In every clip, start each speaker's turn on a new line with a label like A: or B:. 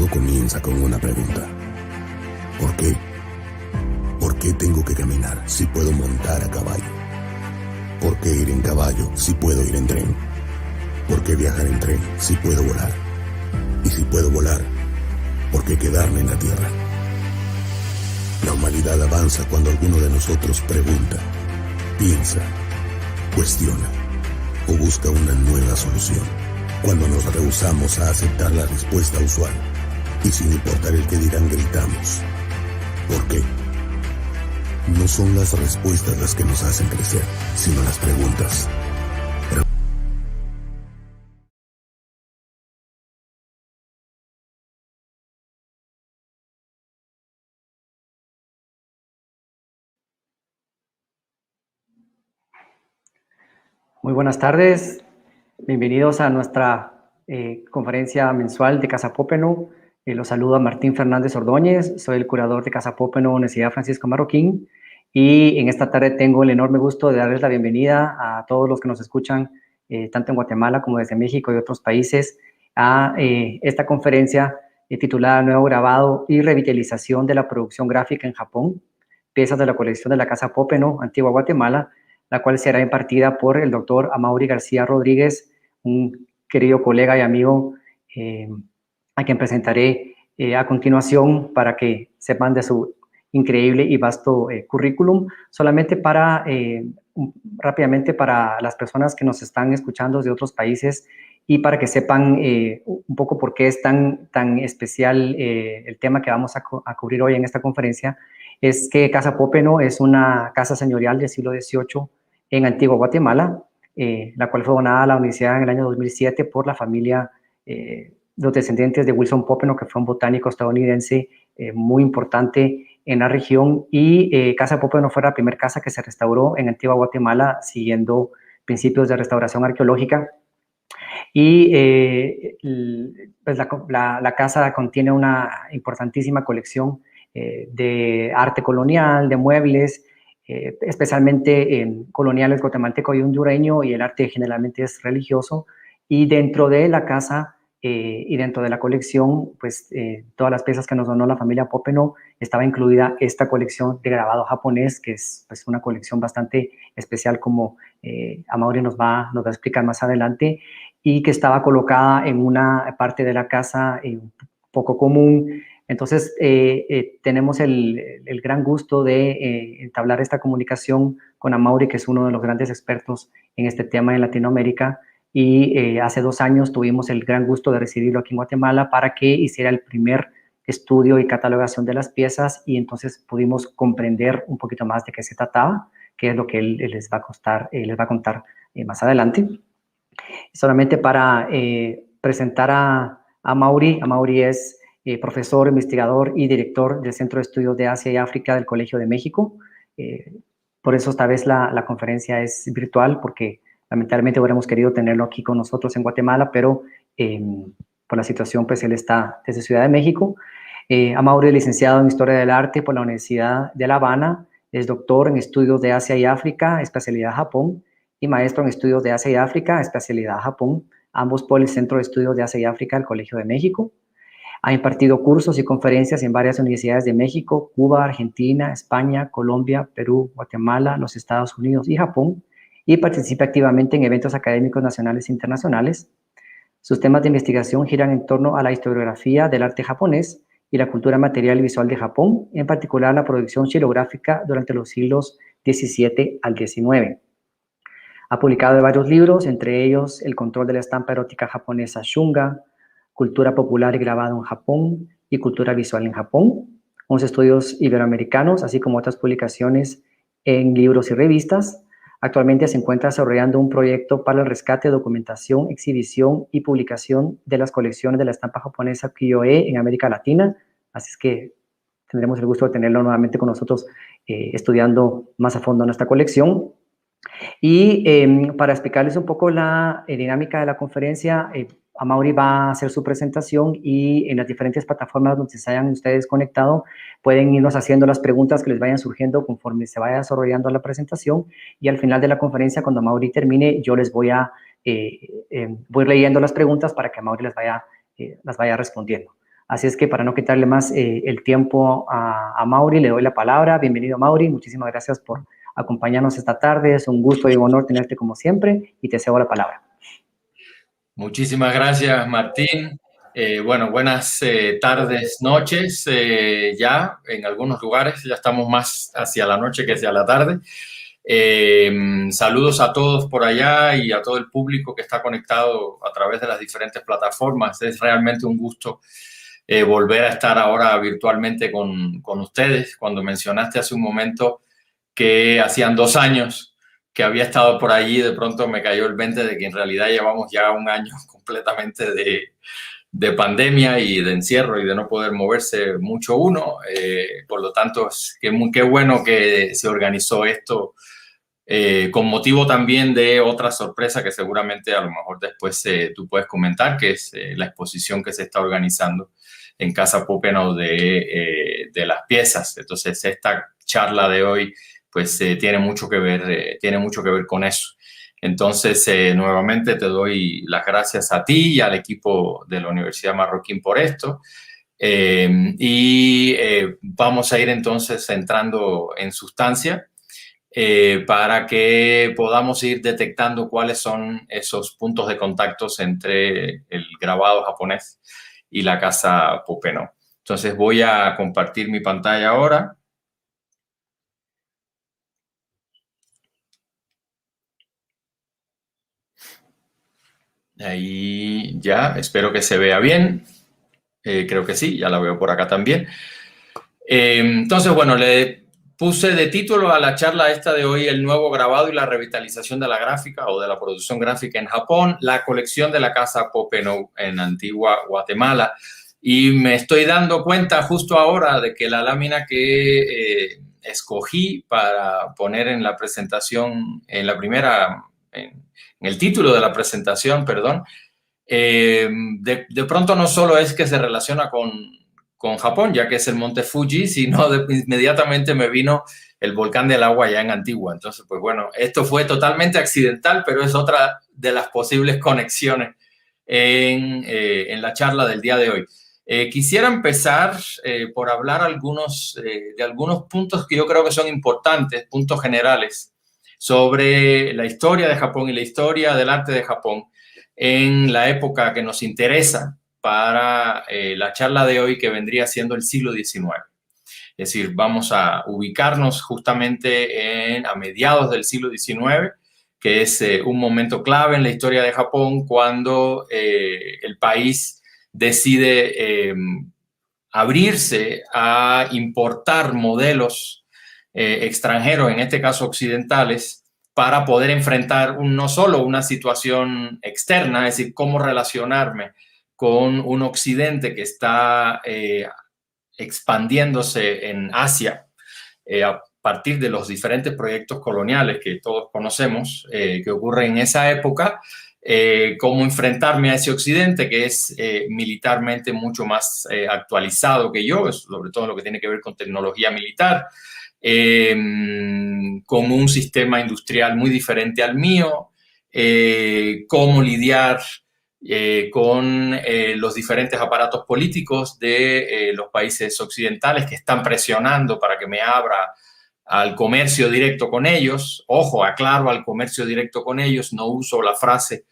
A: Todo comienza con una pregunta. ¿Por qué? ¿Por qué tengo que caminar si puedo montar a caballo? ¿Por qué ir en caballo si puedo ir en tren? ¿Por qué viajar en tren si puedo volar? Y si puedo volar, ¿por qué quedarme en la tierra? La humanidad avanza cuando alguno de nosotros pregunta, piensa, cuestiona o busca una nueva solución. Cuando nos rehusamos a aceptar la respuesta usual y sin importar el que dirán gritamos, ¿por qué? No son las respuestas las que nos hacen crecer, sino las preguntas.
B: Muy buenas tardes, bienvenidos a nuestra conferencia mensual de Casa Pópeno. Los saluda Martín Fernández Ordóñez, soy el curador de Casa Pópeno, Universidad Francisco Marroquín, y en esta tarde tengo el enorme gusto de darles la bienvenida a todos los que nos escuchan, tanto en Guatemala como desde México y otros países, a esta conferencia titulada Nuevo Grabado y Revitalización de la Producción Gráfica en Japón, piezas de la colección de la Casa Pópeno, Antigua Guatemala, la cual será impartida por el doctor Amaury García Rodríguez, un querido colega y amigo a quien presentaré a continuación para que sepan de su increíble y vasto currículum. Solamente para, rápidamente para las personas que nos están escuchando de otros países y para que sepan un poco por qué es tan especial el tema que vamos a cubrir hoy en esta conferencia, es que Casa Pópeno es una casa señorial del siglo XVIII en Antigua Guatemala, la cual fue donada a la universidad en el año 2007 por la familia, los descendientes de Wilson Pópeno, que fue un botánico estadounidense muy importante en la región, y Casa Pópeno fue la primera casa que se restauró en Antigua Guatemala siguiendo principios de restauración arqueológica. Y pues la casa contiene una importantísima colección de arte colonial, de muebles, especialmente coloniales guatemalteco y hondureño, y el arte generalmente es religioso. Y dentro de la casa y dentro de la colección, pues todas las piezas que nos donó la familia Pópeno, estaba incluida esta colección de grabado japonés, que es pues, una colección bastante especial, como Amaury nos va a explicar más adelante, y que estaba colocada en una parte de la casa poco común. Entonces, tenemos el gran gusto de entablar esta comunicación con Amaury, que es uno de los grandes expertos en este tema en Latinoamérica, y hace 2 años tuvimos el gran gusto de recibirlo aquí en Guatemala para que hiciera el primer estudio y catalogación de las piezas, y entonces pudimos comprender un poquito más de qué se trataba, que es lo que él les va a contar más adelante. Solamente para presentar a Amaury. Amaury es profesor, investigador y director del Centro de Estudios de Asia y África del Colegio de México. Por eso esta vez la conferencia es virtual, porque lamentablemente hubiéramos querido tenerlo aquí con nosotros en Guatemala, pero por la situación, pues él está desde Ciudad de México. Amaury es licenciado en Historia del Arte por la Universidad de La Habana, es doctor en Estudios de Asia y África, especialidad Japón, y maestro en Estudios de Asia y África, especialidad Japón, ambos por el Centro de Estudios de Asia y África del Colegio de México. Ha impartido cursos y conferencias en varias universidades de México, Cuba, Argentina, España, Colombia, Perú, Guatemala, los Estados Unidos y Japón, y participa activamente en eventos académicos nacionales e internacionales. Sus temas de investigación giran en torno a la historiografía del arte japonés y la cultura material y visual de Japón, en particular la producción xilográfica durante los siglos XVII al XIX. Ha publicado varios libros, entre ellos El control de la estampa erótica japonesa Shunga, Cultura popular y grabado en Japón y Cultura visual en Japón, unos estudios iberoamericanos, así como otras publicaciones en libros y revistas. Actualmente se encuentra desarrollando un proyecto para el rescate, documentación, exhibición y publicación de las colecciones de la estampa japonesa Ukiyo-e en América Latina, así es que tendremos el gusto de tenerlo nuevamente con nosotros estudiando más a fondo nuestra colección. Y para explicarles un poco la dinámica de la conferencia, Amaury va a hacer su presentación, y en las diferentes plataformas donde se hayan ustedes conectado pueden irnos haciendo las preguntas que les vayan surgiendo conforme se vaya desarrollando la presentación, y al final de la conferencia, cuando Amaury termine, yo les voy leyendo las preguntas para que Amaury las vaya respondiendo. Así es que para no quitarle más el tiempo a Mauri, le doy la palabra. Bienvenido, Mauri. Muchísimas gracias por acompañarnos esta tarde. Es un gusto y un honor tenerte como siempre y te cedo la palabra.
C: Muchísimas gracias, Martín. Bueno, buenas tardes, noches. Ya en algunos lugares ya estamos más hacia la noche que hacia la tarde. Saludos a todos por allá y a todo el público que está conectado a través de las diferentes plataformas. Es realmente un gusto volver a estar ahora virtualmente con ustedes. Cuando mencionaste hace un momento que hacían 2 años que había estado por allí, de pronto me cayó el 20 de que en realidad llevamos ya un año completamente de pandemia y de encierro y de no poder moverse mucho uno. Por lo tanto, qué bueno que se organizó esto con motivo también de otra sorpresa que seguramente a lo mejor después tú puedes comentar, que es la exposición que se está organizando en Casa Popenow de las piezas. Entonces, esta charla de hoy pues tiene mucho que ver con eso. Entonces, nuevamente te doy las gracias a ti y al equipo de la Universidad Marroquín por esto. Vamos a ir entonces entrando en sustancia para que podamos ir detectando cuáles son esos puntos de contacto entre el grabado japonés y la Casa Popenow. Entonces, voy a compartir mi pantalla ahora. Ahí ya, espero que se vea bien. Creo que sí, ya la veo por acá también. Entonces, bueno, le puse de título a la charla esta de hoy el nuevo grabado y la revitalización de la gráfica o de la producción gráfica en Japón, la colección de la Casa Popenow en Antigua Guatemala. Y me estoy dando cuenta justo ahora de que la lámina que escogí para poner en la presentación, en el título de la presentación, perdón, de pronto no solo es que se relaciona con Japón, ya que es el monte Fuji, sino inmediatamente me vino el volcán del agua allá en Antigua. Entonces, pues bueno, esto fue totalmente accidental, pero es otra de las posibles conexiones en la charla del día de hoy. Quisiera empezar por hablar de algunos puntos que yo creo que son importantes, puntos generales, sobre la historia de Japón y la historia del arte de Japón en la época que nos interesa para la charla de hoy, que vendría siendo el siglo XIX. Es decir, vamos a ubicarnos justamente a mediados del siglo XIX, que es un momento clave en la historia de Japón, cuando el país decide abrirse a importar modelos extranjeros, en este caso occidentales, para poder enfrentar no solo una situación externa, es decir, cómo relacionarme con un occidente que está expandiéndose en Asia a partir de los diferentes proyectos coloniales que todos conocemos que ocurren en esa época, cómo enfrentarme a ese occidente que es militarmente mucho más actualizado que yo, sobre todo lo que tiene que ver con tecnología militar, con un sistema industrial muy diferente al mío, cómo lidiar con los diferentes aparatos políticos de los países occidentales que están presionando para que me abra al comercio directo con ellos. Ojo, aclaro, al comercio directo con ellos, no uso la frase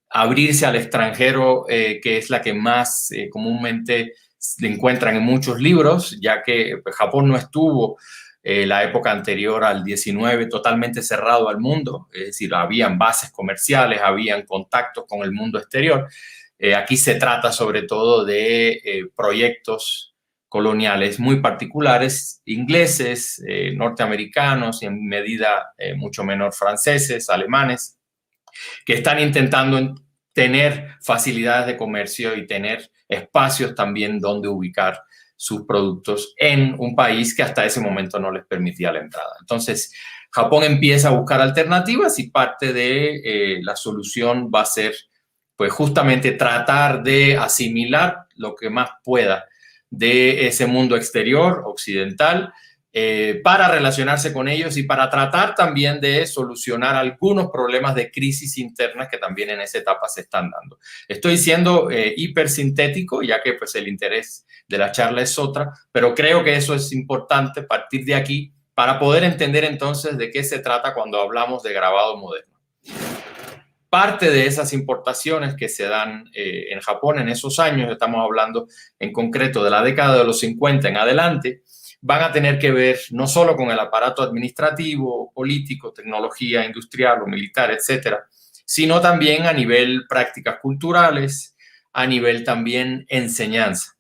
C: abrirse al extranjero, que es la que más comúnmente se encuentran en muchos libros, ya que Japón no estuvo la época anterior al 19 totalmente cerrado al mundo, es decir, habían bases comerciales, habían contactos con el mundo exterior. Aquí se trata sobre todo de proyectos coloniales muy particulares, ingleses, norteamericanos y en medida mucho menor franceses, alemanes, que están intentando tener facilidades de comercio y tener espacios también donde ubicar sus productos en un país que hasta ese momento no les permitía la entrada. Entonces, Japón empieza a buscar alternativas y parte de la solución va a ser, pues, justamente tratar de asimilar lo que más pueda de ese mundo exterior occidental para relacionarse con ellos y para tratar también de solucionar algunos problemas de crisis internas que también en esa etapa se están dando. Estoy siendo hipersintético, ya que pues, el interés de la charla es otra, pero creo que eso es importante partir de aquí para poder entender entonces de qué se trata cuando hablamos de grabado moderno. Parte de esas importaciones que se dan en Japón en esos años, estamos hablando en concreto de la década de los 50 en adelante, van a tener que ver no solo con el aparato administrativo, político, tecnología industrial o militar, etcétera, sino también a nivel prácticas culturales, a nivel también enseñanza.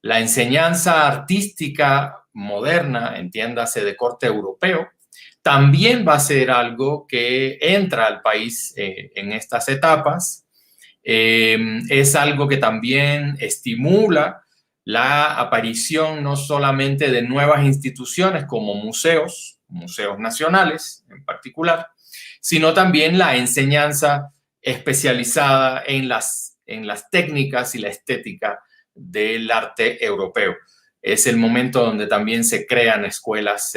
C: La enseñanza artística moderna, entiéndase de corte europeo, también va a ser algo que entra al país en estas etapas. Es algo que también estimula la aparición no solamente de nuevas instituciones como museos nacionales en particular, sino también la enseñanza especializada en las técnicas y la estética del arte europeo. Es el momento donde también se crean escuelas,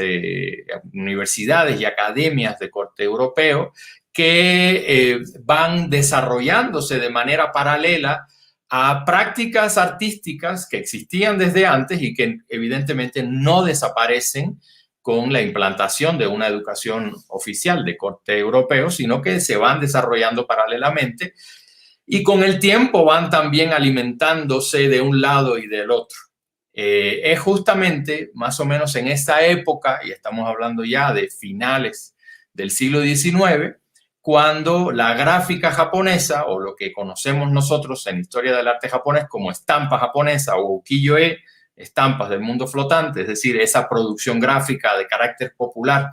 C: universidades y academias de corte europeo que van desarrollándose de manera paralela a prácticas artísticas que existían desde antes y que evidentemente no desaparecen con la implantación de una educación oficial de corte europeo, sino que se van desarrollando paralelamente y con el tiempo van también alimentándose de un lado y del otro. Es justamente más o menos en esta época, y estamos hablando ya de finales del siglo XIX, cuando la gráfica japonesa, o lo que conocemos nosotros en historia del arte japonés como estampa japonesa o ukiyo-e, estampas del mundo flotante, es decir, esa producción gráfica de carácter popular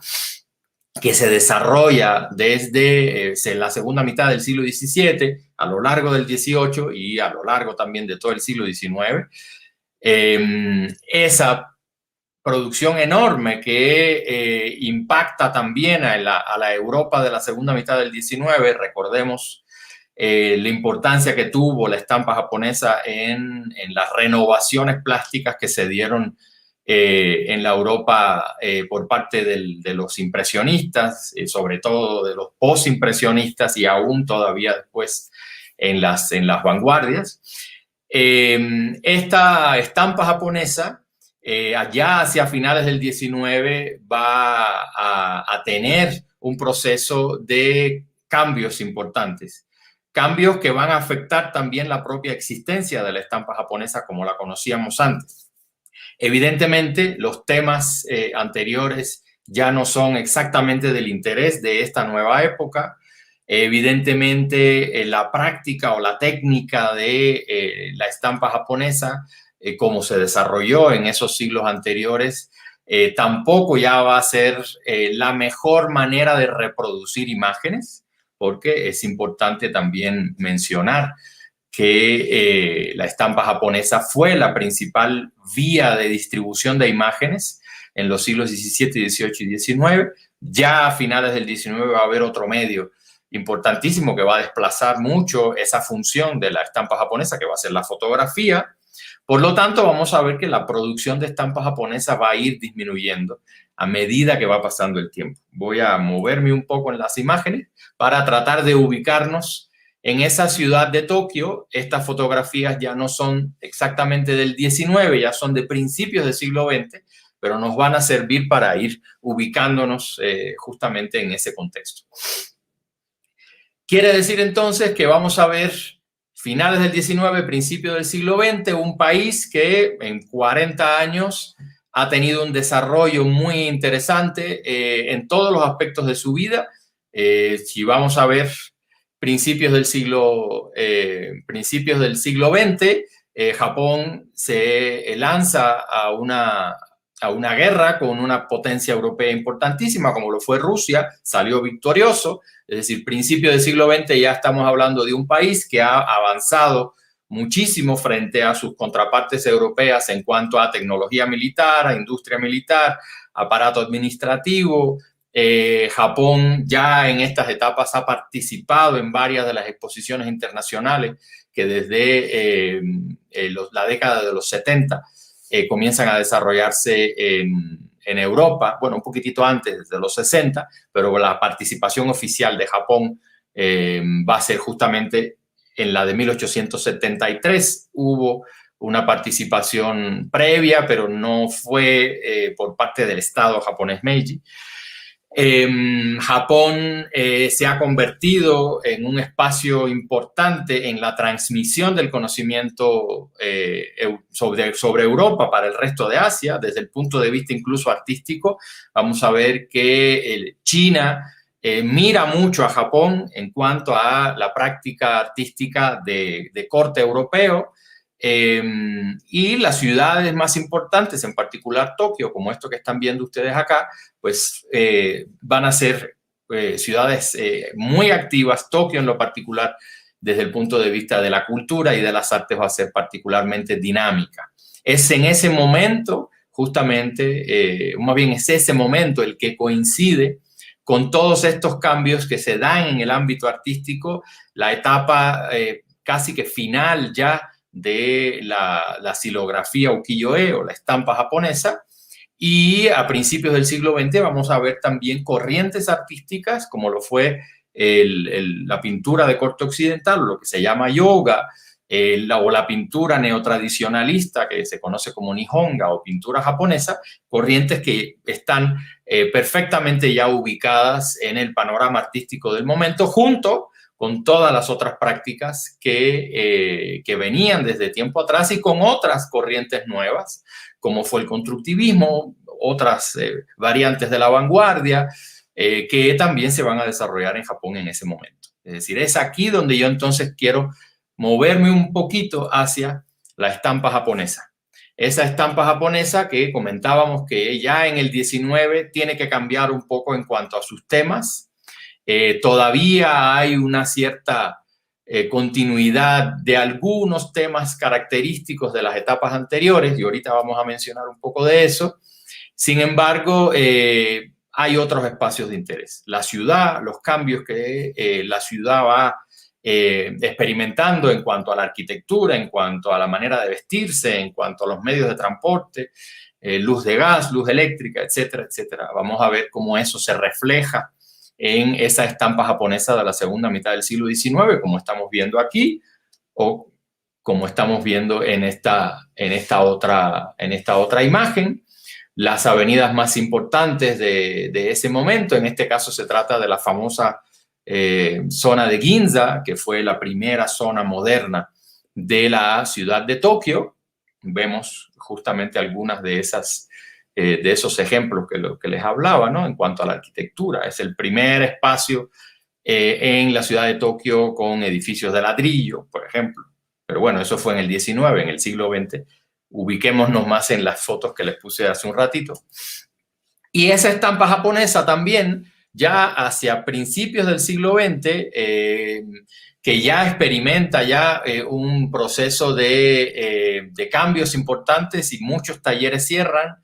C: que se desarrolla desde la segunda mitad del siglo XVII, a lo largo del XVIII y a lo largo también de todo el siglo XIX, esa producción enorme que impacta también a la Europa de la segunda mitad del XIX. Recordemos la importancia que tuvo la estampa japonesa en las renovaciones plásticas que se dieron en la Europa por parte de los impresionistas, sobre todo de los postimpresionistas y aún todavía después en las vanguardias. Esta estampa japonesa allá hacia finales del 19 va a tener un proceso de cambios importantes. Cambios que van a afectar también la propia existencia de la estampa japonesa como la conocíamos antes. Evidentemente, los temas anteriores ya no son exactamente del interés de esta nueva época. Evidentemente, la práctica o la técnica de la estampa japonesa, como se desarrolló en esos siglos anteriores, tampoco ya va a ser la mejor manera de reproducir imágenes, porque es importante también mencionar que la estampa japonesa fue la principal vía de distribución de imágenes en los siglos XVII, XVIII y XIX. Ya a finales del XIX va a haber otro medio importantísimo que va a desplazar mucho esa función de la estampa japonesa, que va a ser la fotografía. Por lo tanto, vamos a ver que la producción de estampa japonesa va a ir disminuyendo a medida que va pasando el tiempo. Voy a moverme un poco en las imágenes para tratar de ubicarnos en esa ciudad de Tokio. Estas fotografías ya no son exactamente del 19, ya son de principios del siglo XX, pero nos van a servir para ir ubicándonos justamente en ese contexto. Quiere decir entonces que vamos a ver finales del 19, principios del siglo XX, un país que en 40 años ha tenido un desarrollo muy interesante en todos los aspectos de su vida. Si vamos a ver principios del siglo XX, Japón se lanza a una guerra con una potencia europea importantísima, como lo fue Rusia, salió victorioso. Es decir, principios del siglo XX ya estamos hablando de un país que ha avanzado muchísimo frente a sus contrapartes europeas en cuanto a tecnología militar, a industria militar, aparato administrativo. Japón ya en estas etapas ha participado en varias de las exposiciones internacionales que desde la década de los 70 comienzan a desarrollarse en en Europa, bueno, un poquitito antes de los 60, pero la participación oficial de Japón va a ser justamente en la de 1873. Hubo una participación previa, pero no fue por parte del Estado japonés Meiji. Japón se ha convertido en un espacio importante en la transmisión del conocimiento sobre Europa para el resto de Asia, desde el punto de vista incluso artístico. Vamos a ver que China mira mucho a Japón en cuanto a la práctica artística de corte europeo. Y las ciudades más importantes, en particular Tokio, como esto que están viendo ustedes acá, pues van a ser ciudades muy activas. Tokio en lo particular, desde el punto de vista de la cultura y de las artes, va a ser particularmente dinámica. Es en ese momento, justamente, más bien es ese momento el que coincide con todos estos cambios que se dan en el ámbito artístico, la etapa casi que final ya de la xilografía ukiyo-e o la estampa japonesa, y a principios del siglo XX vamos a ver también corrientes artísticas como lo fue la pintura de corte occidental, lo que se llama yoga, o la pintura neotradicionalista que se conoce como nihonga o pintura japonesa, corrientes que están perfectamente ya ubicadas en el panorama artístico del momento, junto con todas las otras prácticas que venían desde tiempo atrás y con otras corrientes nuevas, como fue el constructivismo, otras variantes de la vanguardia, que también se van a desarrollar en Japón en ese momento. Es decir, es aquí donde yo entonces quiero moverme un poquito hacia la estampa japonesa. Esa estampa japonesa que comentábamos que ya en el 19 tiene que cambiar un poco en cuanto a sus temas. Todavía hay una cierta continuidad de algunos temas característicos de las etapas anteriores, y ahorita vamos a mencionar un poco de eso. Sin embargo, hay otros espacios de interés. La ciudad, los cambios que la ciudad va experimentando en cuanto a la arquitectura, en cuanto a la manera de vestirse, en cuanto a los medios de transporte, luz de gas, luz eléctrica, etcétera, etcétera. Vamos a ver cómo eso se refleja en esa estampa japonesa de la segunda mitad del siglo XIX, como estamos viendo aquí, o como estamos viendo en esta otra imagen. Las avenidas más importantes de ese momento, en este caso se trata de la famosa zona de Ginza, que fue la primera zona moderna de la ciudad de Tokio. Vemos justamente algunas de esos ejemplos que les hablaba, ¿no? En cuanto a la arquitectura, es el primer espacio en la ciudad de Tokio con edificios de ladrillo, por ejemplo. Pero bueno, eso fue en el 19, en el siglo XX. Ubiquémonos más en las fotos que les puse hace un ratito. Y esa estampa japonesa también, ya hacia principios del siglo XX, que ya experimenta un proceso de cambios importantes y muchos talleres cierran.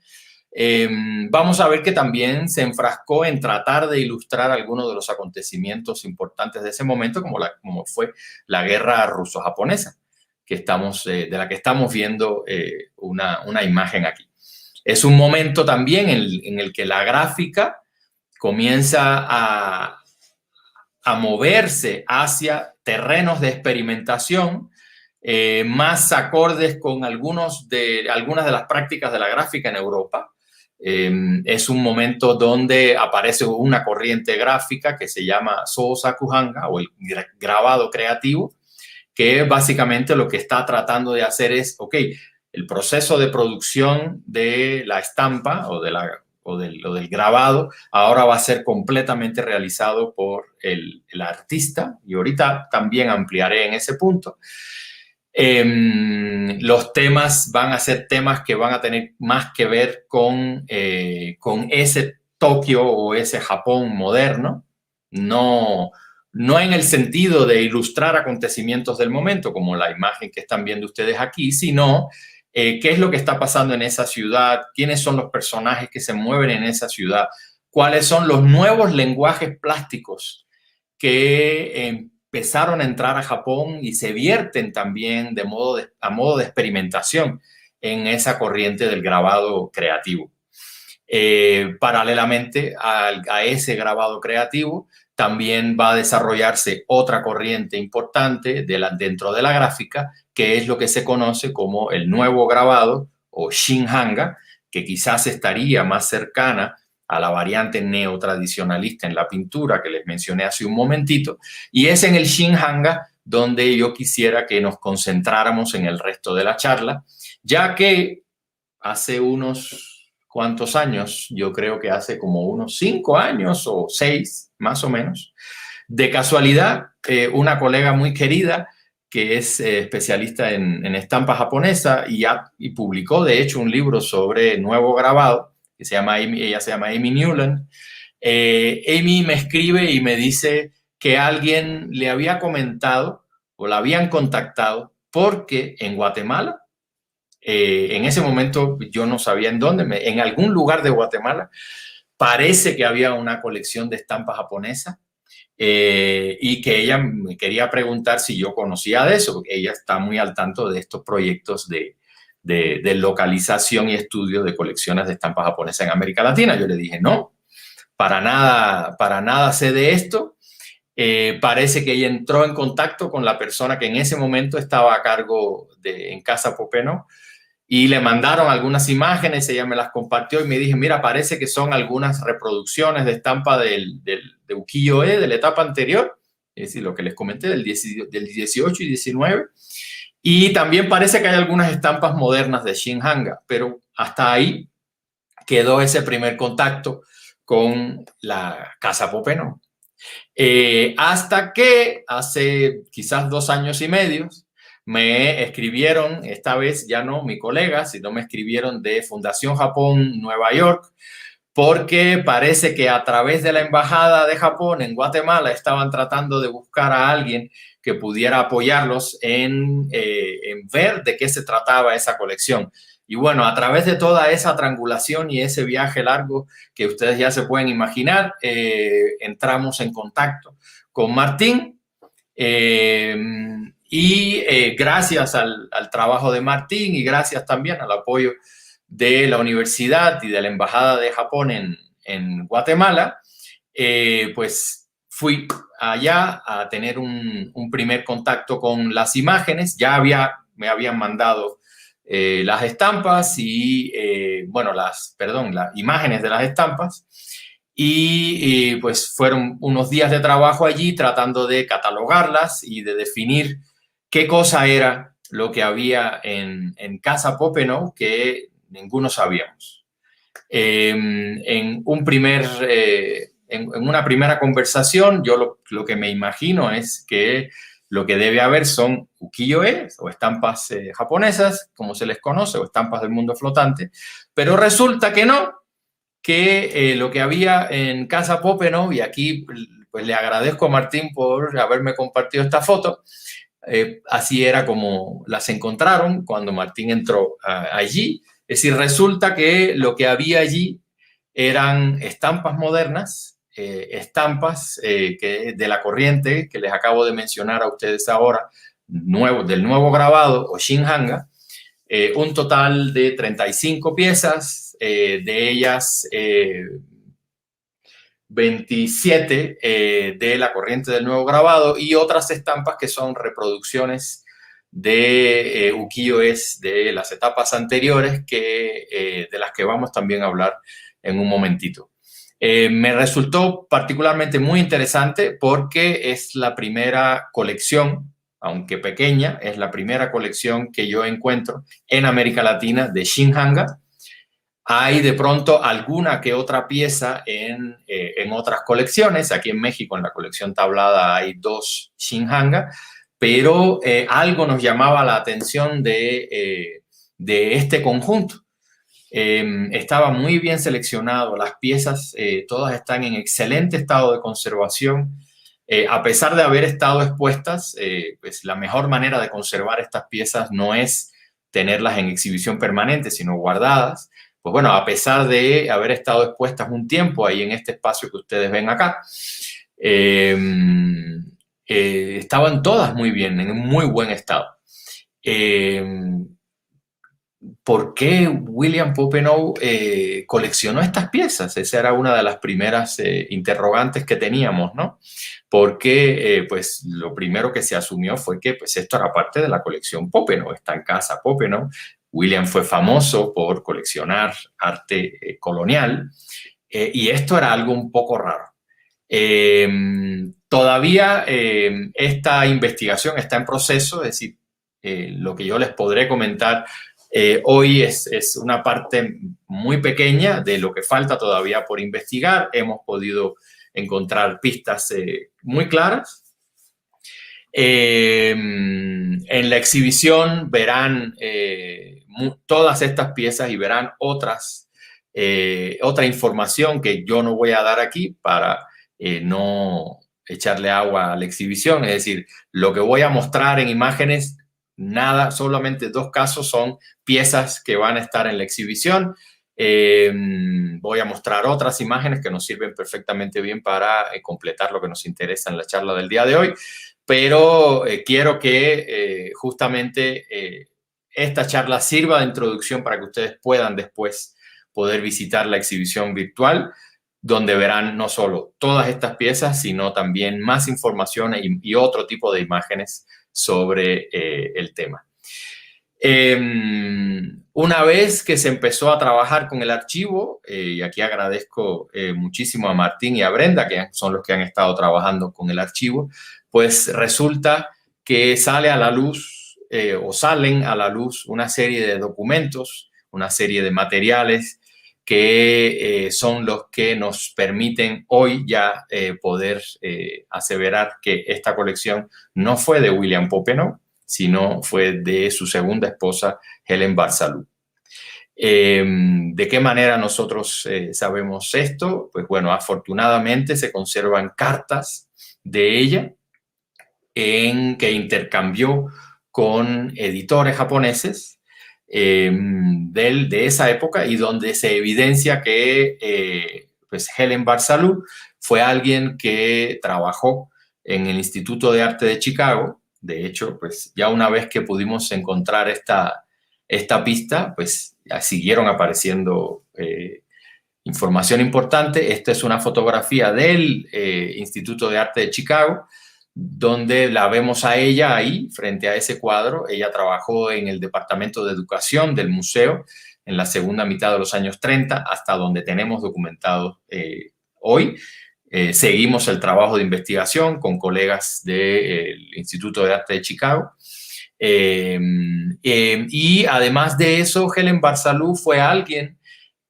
C: Vamos a ver que también se enfrascó en tratar de ilustrar algunos de los acontecimientos importantes de ese momento, como fue la guerra ruso-japonesa, de la que estamos viendo una imagen aquí. Es un momento también en el que la gráfica comienza a moverse hacia terrenos de experimentación más acordes con algunas de las prácticas de la gráfica en Europa. Es un momento donde aparece una corriente gráfica que se llama Sōsakuhanga, o el grabado creativo, que básicamente lo que está tratando de hacer es, el proceso de producción de la estampa o del grabado ahora va a ser completamente realizado por el artista, y ahorita también ampliaré en ese punto. Los temas van a ser temas que van a tener más que ver con ese Tokio o ese Japón moderno, no en el sentido de ilustrar acontecimientos del momento, como la imagen que están viendo ustedes aquí, sino qué es lo que está pasando en esa ciudad, quiénes son los personajes que se mueven en esa ciudad, cuáles son los nuevos lenguajes plásticos que empezaron a entrar a Japón y se vierten también a modo de experimentación en esa corriente del grabado creativo. Paralelamente a ese grabado creativo, también va a desarrollarse otra corriente importante dentro de la gráfica, que es lo que se conoce como el nuevo grabado o Shinhanga, que quizás estaría más cercana a la variante neotradicionalista en la pintura que les mencioné hace un momentito, y es en el Shinhanga donde yo quisiera que nos concentráramos en el resto de la charla, ya que hace unos cuantos años, yo creo que hace como unos 5 años o 6, más o menos, de casualidad, una colega muy querida que es especialista en estampa japonesa y publicó, de hecho, un libro sobre nuevo grabado, que ella se llama Amy Newland. Amy me escribe y me dice que alguien le había comentado o la habían contactado porque en Guatemala, en ese momento yo no sabía en dónde, en algún lugar de Guatemala, parece que había una colección de estampas japonesas. Y que ella me quería preguntar si yo conocía de eso, porque ella está muy al tanto de estos proyectos de localización y estudio de colecciones de estampas japonesas en América Latina. Yo le dije, no, para nada sé de esto. Parece que ella entró en contacto con la persona que en ese momento estaba a cargo en Casa Popenoe, y le mandaron algunas imágenes, ella me las compartió y me dije, mira, parece que son algunas reproducciones de estampa de ukiyo-e de la etapa anterior, es decir, lo que les comenté del 18 y 19, y también parece que hay algunas estampas modernas de Shinhanga, pero hasta ahí quedó ese primer contacto con la Casa Popenoe. Hasta que hace quizás 2 años y medio, me escribieron, esta vez ya no mi colega, sino me escribieron de Fundación Japón Nueva York, porque parece que a través de la Embajada de Japón en Guatemala estaban tratando de buscar a alguien que pudiera apoyarlos en ver de qué se trataba esa colección. Y bueno, a través de toda esa triangulación y ese viaje largo que ustedes ya se pueden imaginar, entramos en contacto con Martín. Gracias al trabajo de Martín y gracias también al apoyo de la universidad y de la Embajada de Japón en Guatemala, pues fui allá a tener un primer contacto con las imágenes. Ya me habían mandado las estampas y, las imágenes de las estampas. Y pues fueron unos días de trabajo allí tratando de catalogarlas y de definir qué cosa era lo que había en Casa Popenoe que ninguno sabíamos. En una primera conversación, yo lo que me imagino es que lo que debe haber son ukiyo-e o estampas japonesas, como se les conoce, o estampas del mundo flotante, pero resulta que no, que lo que había en Casa Popenoe, y aquí pues le agradezco a Martín por haberme compartido esta foto, así era como las encontraron cuando Martín entró allí. Es decir, resulta que lo que había allí eran estampas modernas, estampas de la corriente que les acabo de mencionar a ustedes ahora, del nuevo grabado o Shinhanga, un total de 35 piezas, de ellas 27 de la corriente del nuevo grabado y otras estampas que son reproducciones de ukiyo-es de las etapas anteriores de las que vamos también a hablar en un momentito. Me resultó particularmente muy interesante porque es la primera colección, aunque pequeña, es la primera colección que yo encuentro en América Latina de Shinhanga. Hay de pronto alguna que otra pieza en otras colecciones. Aquí en México, en la colección tablada, hay 2 Shinhanga, pero algo nos llamaba la atención de este conjunto. Estaba muy bien seleccionado, las piezas todas están en excelente estado de conservación. A pesar de haber estado expuestas, pues la mejor manera de conservar estas piezas no es tenerlas en exhibición permanente, sino guardadas. Pues bueno, a pesar de haber estado expuestas un tiempo ahí en este espacio que ustedes ven acá, estaban todas muy bien, en un muy buen estado. ¿por qué William Popenoe coleccionó estas piezas? Esa era una de las primeras interrogantes que teníamos, ¿no? Porque pues lo primero que se asumió fue que pues esto era parte de la colección Popenoe, está en casa Popenoe. William fue famoso por coleccionar arte colonial y esto era algo un poco raro. Todavía esta investigación está en proceso, es decir, lo que yo les podré comentar hoy es una parte muy pequeña de lo que falta todavía por investigar. Hemos podido encontrar pistas muy claras. En la exhibición verán todas estas piezas y verán otra información que yo no voy a dar aquí para no echarle agua a la exhibición. Es decir, lo que voy a mostrar en imágenes, nada, solamente 2 casos son piezas que van a estar en la exhibición. Voy a mostrar otras imágenes que nos sirven perfectamente bien para completar lo que nos interesa en la charla del día de hoy, pero quiero que justamente esta charla sirva de introducción para que ustedes puedan después poder visitar la exhibición virtual, donde verán no solo todas estas piezas, sino también más información y otro tipo de imágenes sobre el tema. Una vez que se empezó a trabajar con el archivo, y aquí agradezco muchísimo a Martín y a Brenda, que son los que han estado trabajando con el archivo, pues resulta que sale a la luz o salen a la luz una serie de documentos, una serie de materiales que son los que nos permiten hoy ya poder aseverar que esta colección no fue de William Popenoe, sino fue de su segunda esposa, Helen Barsalou. ¿De qué manera nosotros sabemos esto? Pues bueno, afortunadamente se conservan cartas de ella que intercambió con editores japoneses de esa época y donde se evidencia que pues Helen Barsalou fue alguien que trabajó en el Instituto de Arte de Chicago. De hecho, pues ya una vez que pudimos encontrar esta pista, pues ya siguieron apareciendo información importante. Esta es una fotografía del Instituto de Arte de Chicago, donde la vemos a ella ahí, frente a ese cuadro. Ella trabajó en el Departamento de Educación del museo en la segunda mitad de los años 30, hasta donde tenemos documentado hoy. Seguimos el trabajo de investigación con colegas del Instituto de Arte de Chicago. Y además de eso, Helen Barsalou fue alguien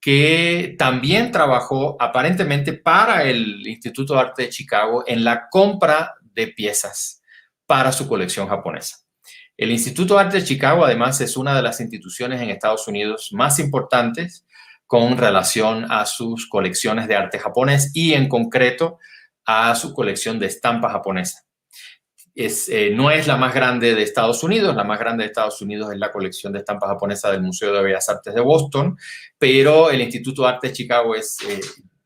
C: que también trabajó aparentemente para el Instituto de Arte de Chicago en la compra de piezas para su colección japonesa. El Instituto de Arte de Chicago, además, es una de las instituciones en Estados Unidos más importantes con relación a sus colecciones de arte japonés y, en concreto, a su colección de estampas japonesas. No es la más grande de Estados Unidos. La más grande de Estados Unidos es la colección de estampas japonesas del Museo de Bellas Artes de Boston, pero el Instituto de Arte de Chicago es,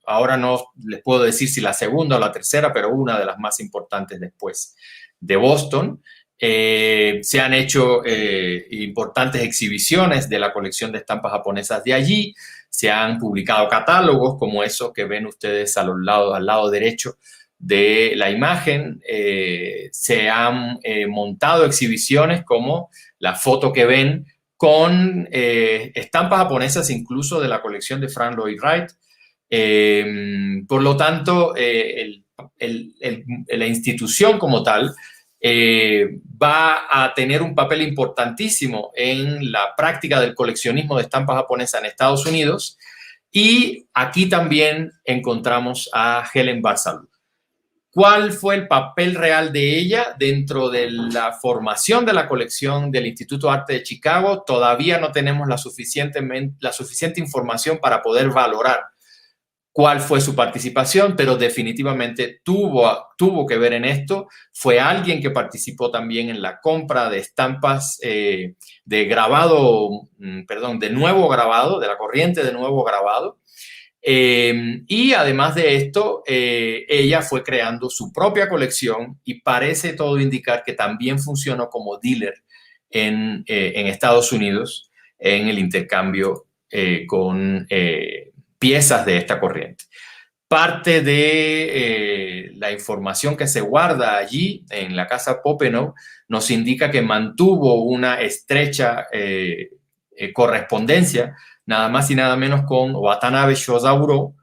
C: ahora no les puedo decir si la segunda o la tercera, pero una de las más importantes después de Boston. Se han hecho importantes exhibiciones de la colección de estampas japonesas de allí. Se han publicado catálogos como esos que ven ustedes al lado derecho de la imagen. Se han montado exhibiciones como la foto que ven con estampas japonesas incluso de la colección de Frank Lloyd Wright. Por lo tanto, la institución como tal va a tener un papel importantísimo en la práctica del coleccionismo de estampas japonesas en Estados Unidos. Y aquí también encontramos a Helen Barsalou. ¿Cuál fue el papel real de ella dentro de la formación de la colección del Instituto de Arte de Chicago? Todavía no tenemos la suficiente información para poder valorar cuál fue su participación, pero definitivamente tuvo que ver en esto. Fue alguien que participó también en la compra de estampas de nuevo grabado, de la corriente de nuevo grabado. Y además de esto, ella fue creando su propia colección y parece todo indicar que también funcionó como dealer en Estados Unidos en el intercambio con piezas de esta corriente. Parte de la información que se guarda allí en la casa Popenoe nos indica que mantuvo una estrecha correspondencia, nada más y nada menos, con Watanabe Shozaburo,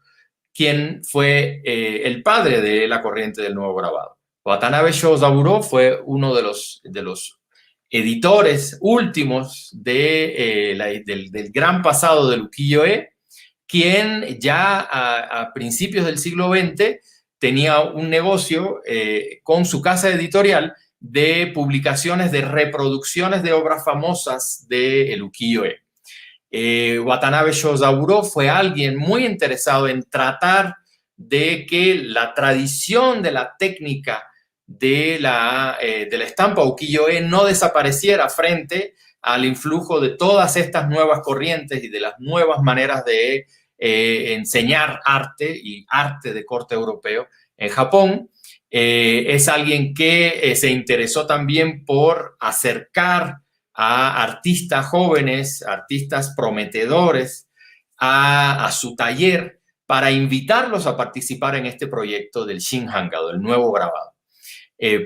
C: quien fue el padre de la corriente del nuevo grabado. Watanabe Shozaburo fue uno de los editores últimos del gran pasado del ukiyo-e, quien ya a principios del siglo XX tenía un negocio con su casa editorial de publicaciones de reproducciones de obras famosas del ukiyo-e. Watanabe Shozaburo fue alguien muy interesado en tratar de que la tradición de la técnica de la estampa ukiyo-e no desapareciera frente al influjo de todas estas nuevas corrientes y de las nuevas maneras de enseñar arte y arte de corte europeo en Japón. Es alguien que se interesó también por acercar a artistas jóvenes, artistas prometedores, a su taller para invitarlos a participar en este proyecto del Shinhangado, el nuevo grabado.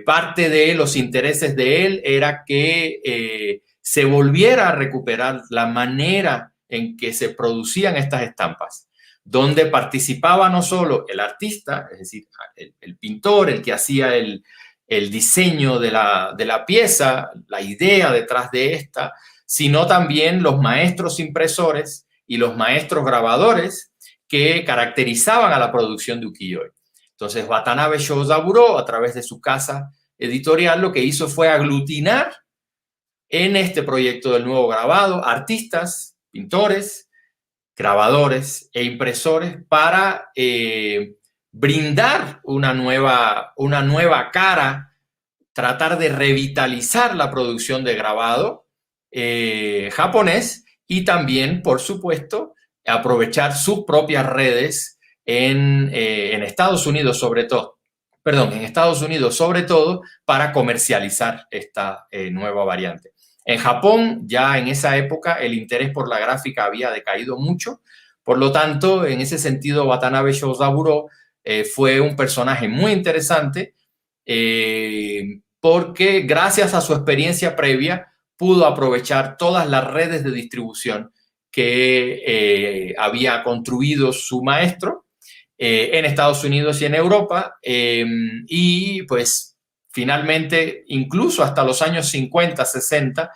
C: Parte de los intereses de él era que se volviera a recuperar la manera en que se producían estas estampas, donde participaba no solo el artista, es decir, el pintor, el que hacía el diseño de la pieza, la idea detrás de esta, sino también los maestros impresores y los maestros grabadores que caracterizaban a la producción de ukiyo-e. Entonces, Watanabe Shozaburo, a través de su casa editorial, lo que hizo fue aglutinar en este proyecto del nuevo grabado artistas, pintores, grabadores e impresores para brindar una nueva cara, tratar de revitalizar la producción de grabado japonés y también, por supuesto, aprovechar sus propias redes en Estados Unidos sobre todo. En Estados Unidos sobre todo para comercializar esta nueva variante. En Japón, ya en esa época, el interés por la gráfica había decaído mucho. Por lo tanto, en ese sentido, Watanabe Shozaburo fue un personaje muy interesante porque gracias a su experiencia previa pudo aprovechar todas las redes de distribución que había construido su maestro en Estados Unidos y en Europa y pues finalmente, incluso hasta los años 50, 60,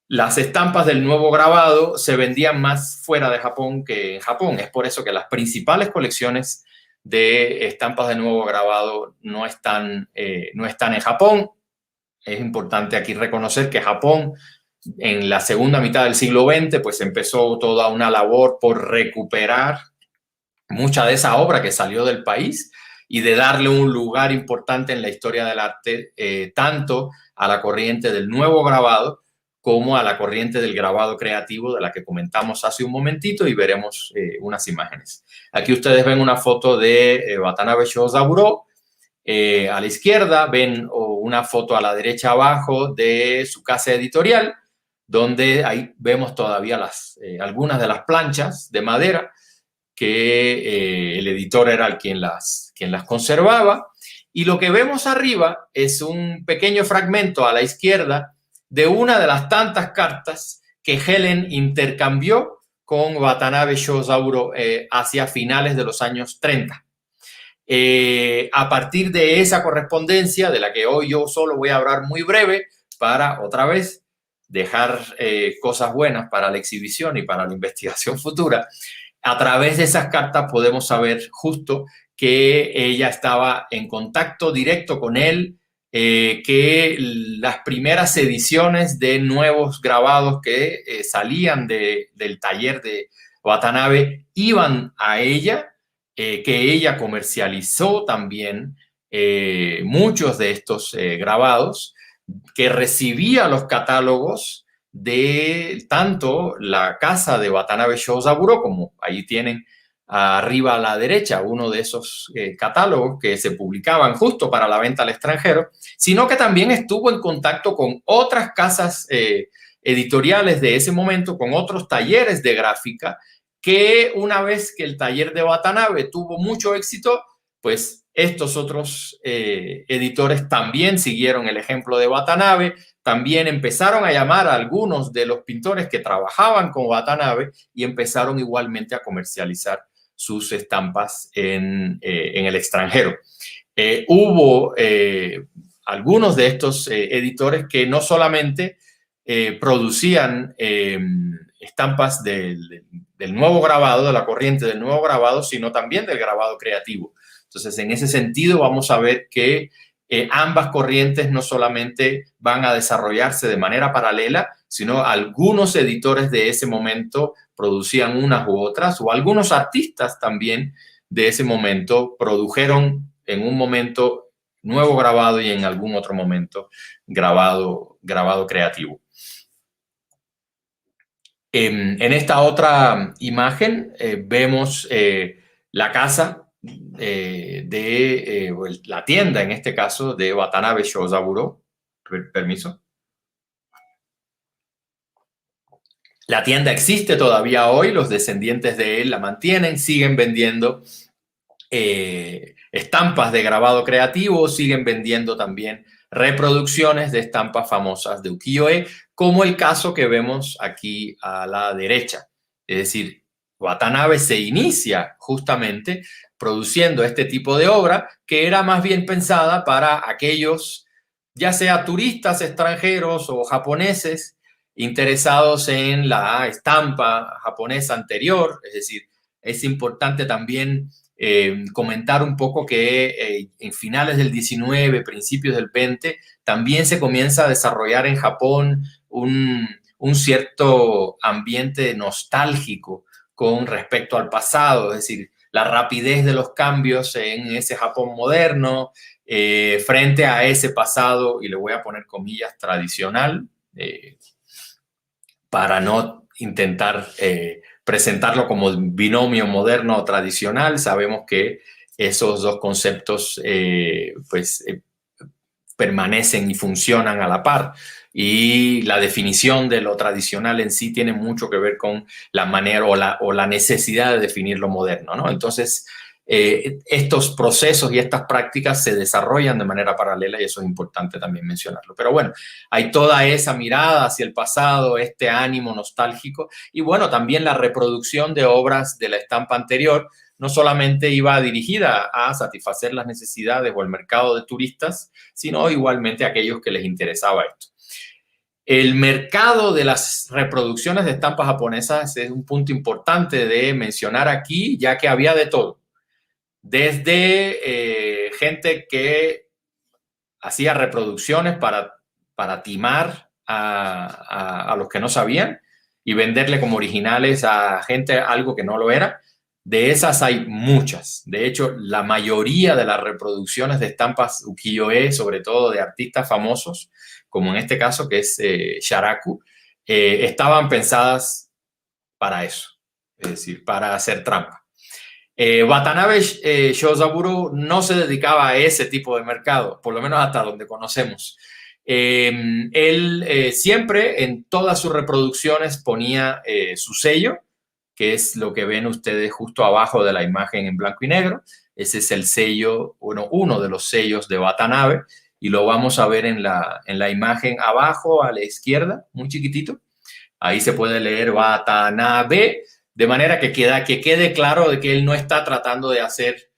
C: las estampas del nuevo grabado se vendían más fuera de Japón que en Japón. Es por eso que las principales colecciones de estampas de nuevo grabado no están en Japón. Es importante aquí reconocer que Japón, en la segunda mitad del siglo XX, pues empezó toda una labor por recuperar mucha de esa obra que salió del país y de darle un lugar importante en la historia del arte, tanto a la corriente del nuevo grabado como a la corriente del grabado creativo de la que comentamos hace un momentito y veremos unas imágenes. Aquí ustedes ven una foto de Watanabe Shozaburo. A la izquierda ven una foto a la derecha abajo de su casa editorial, donde ahí vemos todavía algunas de las planchas de madera que el editor era quien las conservaba. Y lo que vemos arriba es un pequeño fragmento a la izquierda de una de las tantas cartas que Helen intercambió con Watanabe Shozaburo hacia finales de los años 30. A partir de esa correspondencia, de la que hoy yo solo voy a hablar muy breve, para otra vez dejar cosas buenas para la exhibición y para la investigación futura, a través de esas cartas podemos saber justo que ella estaba en contacto directo con él, que las primeras ediciones de nuevos grabados que salían del taller de Watanabe iban a ella, que ella comercializó también muchos de estos grabados, que recibía los catálogos de tanto la casa de Watanabe Shozaburo, como ahí tienen arriba a la derecha uno de esos catálogos que se publicaban justo para la venta al extranjero, sino que también estuvo en contacto con otras casas editoriales de ese momento con otros talleres de gráfica que una vez que el taller de Watanabe tuvo mucho éxito, pues estos otros editores también siguieron el ejemplo de Watanabe, también empezaron a llamar a algunos de los pintores que trabajaban con Watanabe y empezaron igualmente a comercializar sus estampas en el extranjero. Hubo algunos de estos editores que no solamente producían estampas del nuevo grabado, de la corriente del nuevo grabado, sino también del grabado creativo. Entonces, en ese sentido, vamos a ver que ambas corrientes no solamente van a desarrollarse de manera paralela, sino algunos editores de ese momento producían unas u otras, o algunos artistas también de ese momento produjeron en un momento nuevo grabado y en algún otro momento grabado creativo. En esta otra imagen vemos la casa la tienda, en este caso, de Watanabe Shozaburo. Permiso. La tienda existe todavía hoy, los descendientes de él la mantienen, siguen vendiendo estampas de grabado creativo, siguen vendiendo también reproducciones de estampas famosas de ukiyo-e, como el caso que vemos aquí a la derecha. Es decir, Watanabe se inicia justamente produciendo este tipo de obra que era más bien pensada para aquellos, ya sea turistas extranjeros o japoneses, interesados en la estampa japonesa anterior. Es decir, es importante también comentar un poco que en finales del 19, principios del 20, también se comienza a desarrollar en Japón un cierto ambiente nostálgico con respecto al pasado, es decir, la rapidez de los cambios en ese Japón moderno frente a ese pasado, y le voy a poner comillas, tradicional, para no intentar presentarlo como binomio moderno o tradicional. Sabemos que esos dos conceptos permanecen y funcionan a la par. Y la definición de lo tradicional en sí tiene mucho que ver con la manera o la necesidad de definir lo moderno, ¿no? Entonces, estos procesos y estas prácticas se desarrollan de manera paralela y eso es importante también mencionarlo. Pero bueno, hay toda esa mirada hacia el pasado, este ánimo nostálgico y bueno, también la reproducción de obras de la estampa anterior no solamente iba dirigida a satisfacer las necesidades o el mercado de turistas, sino igualmente a aquellos que les interesaba esto. El mercado de las reproducciones de estampas japonesas es un punto importante de mencionar aquí, ya que había de todo. Desde gente que hacía reproducciones para timar a los que no sabían y venderle como originales a gente algo que no lo era. De esas hay muchas. De hecho, la mayoría de las reproducciones de estampas ukiyo-e, sobre todo de artistas famosos, como en este caso que es Sharaku, estaban pensadas para eso, es decir, para hacer trampa. Watanabe Shozaburo no se dedicaba a ese tipo de mercado, por lo menos hasta donde conocemos. Él siempre en todas sus reproducciones ponía su sello, que es lo que ven ustedes justo abajo de la imagen en blanco y negro. Ese es el sello, uno de los sellos de Watanabe, y lo vamos a ver en la imagen abajo a la izquierda, muy chiquitito. Ahí se puede leer Watanabe, de manera que quede claro de que él no está tratando de hacer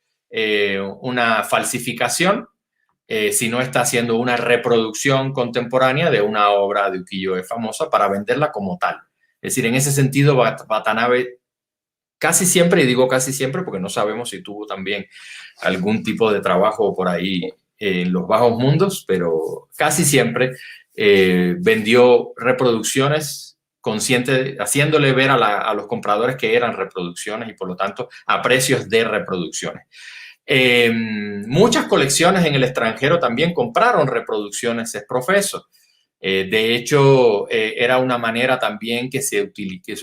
C: una falsificación, sino está haciendo una reproducción contemporánea de una obra de ukiyo-e famosa para venderla como tal. Es decir, en ese sentido, Watanabe casi siempre, y digo casi siempre porque no sabemos si tuvo también algún tipo de trabajo por ahí en los bajos mundos, pero casi siempre vendió reproducciones conscientes, haciéndole ver a los compradores que eran reproducciones y por lo tanto a precios de reproducciones. Muchas colecciones en el extranjero también compraron reproducciones ex profeso. De hecho, era una manera también que se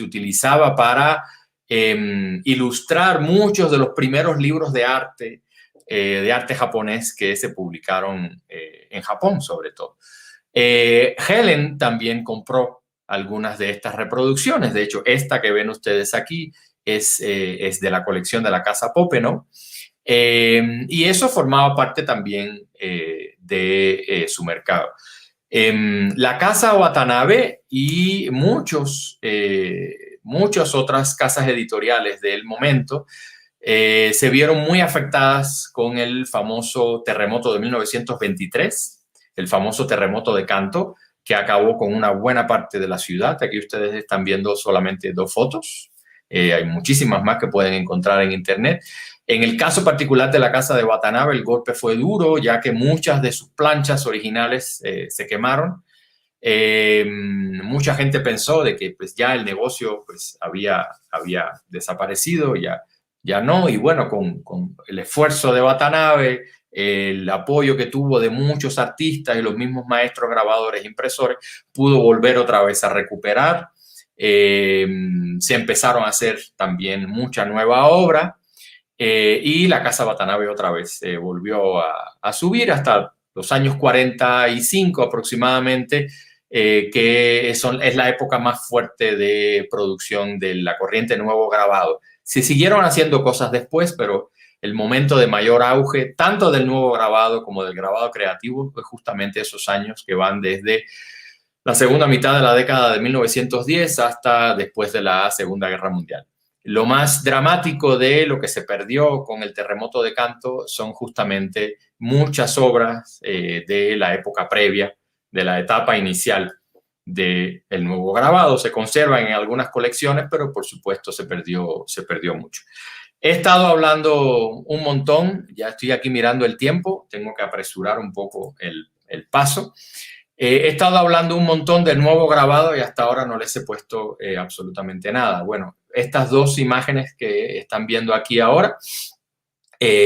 C: utilizaba para ilustrar muchos de los primeros libros de arte japonés que se publicaron en Japón, sobre todo. Helen también compró algunas de estas reproducciones. De hecho, esta que ven ustedes aquí es de la colección de la Casa Popenoe. Y eso formaba parte también de su mercado. La Casa Watanabe y muchas otras casas editoriales del momento se vieron muy afectadas con el famoso terremoto de 1923, el famoso terremoto de Kanto, que acabó con una buena parte de la ciudad. Aquí ustedes están viendo solamente 2 fotos. Hay muchísimas más que pueden encontrar en internet. En el caso particular de la Casa de Watanabe, el golpe fue duro, ya que muchas de sus planchas originales se quemaron. Mucha gente pensó de que pues, ya el negocio pues, había desaparecido, ya no. Y bueno, con el esfuerzo de Watanabe, el apoyo que tuvo de muchos artistas y los mismos maestros grabadores e impresores, pudo volver otra vez a recuperar. Se empezaron a hacer también mucha nueva obra. Y la Casa Watanabe otra vez volvió a subir hasta los años 45 aproximadamente, que es la época más fuerte de producción de la corriente nuevo grabado. Se siguieron haciendo cosas después, pero el momento de mayor auge, tanto del nuevo grabado como del grabado creativo, fue justamente esos años que van desde la segunda mitad de la década de 1910 hasta después de la Segunda Guerra Mundial. Lo más dramático de lo que se perdió con el terremoto de Kanto son justamente muchas obras de la época previa, de la etapa inicial del nuevo grabado. Se conservan en algunas colecciones, pero por supuesto se perdió mucho. He estado hablando un montón, ya estoy aquí mirando el tiempo, tengo que apresurar un poco el paso. He estado hablando un montón del nuevo grabado y hasta ahora no les he puesto absolutamente nada. Bueno, estas 2 imágenes que están viendo aquí ahora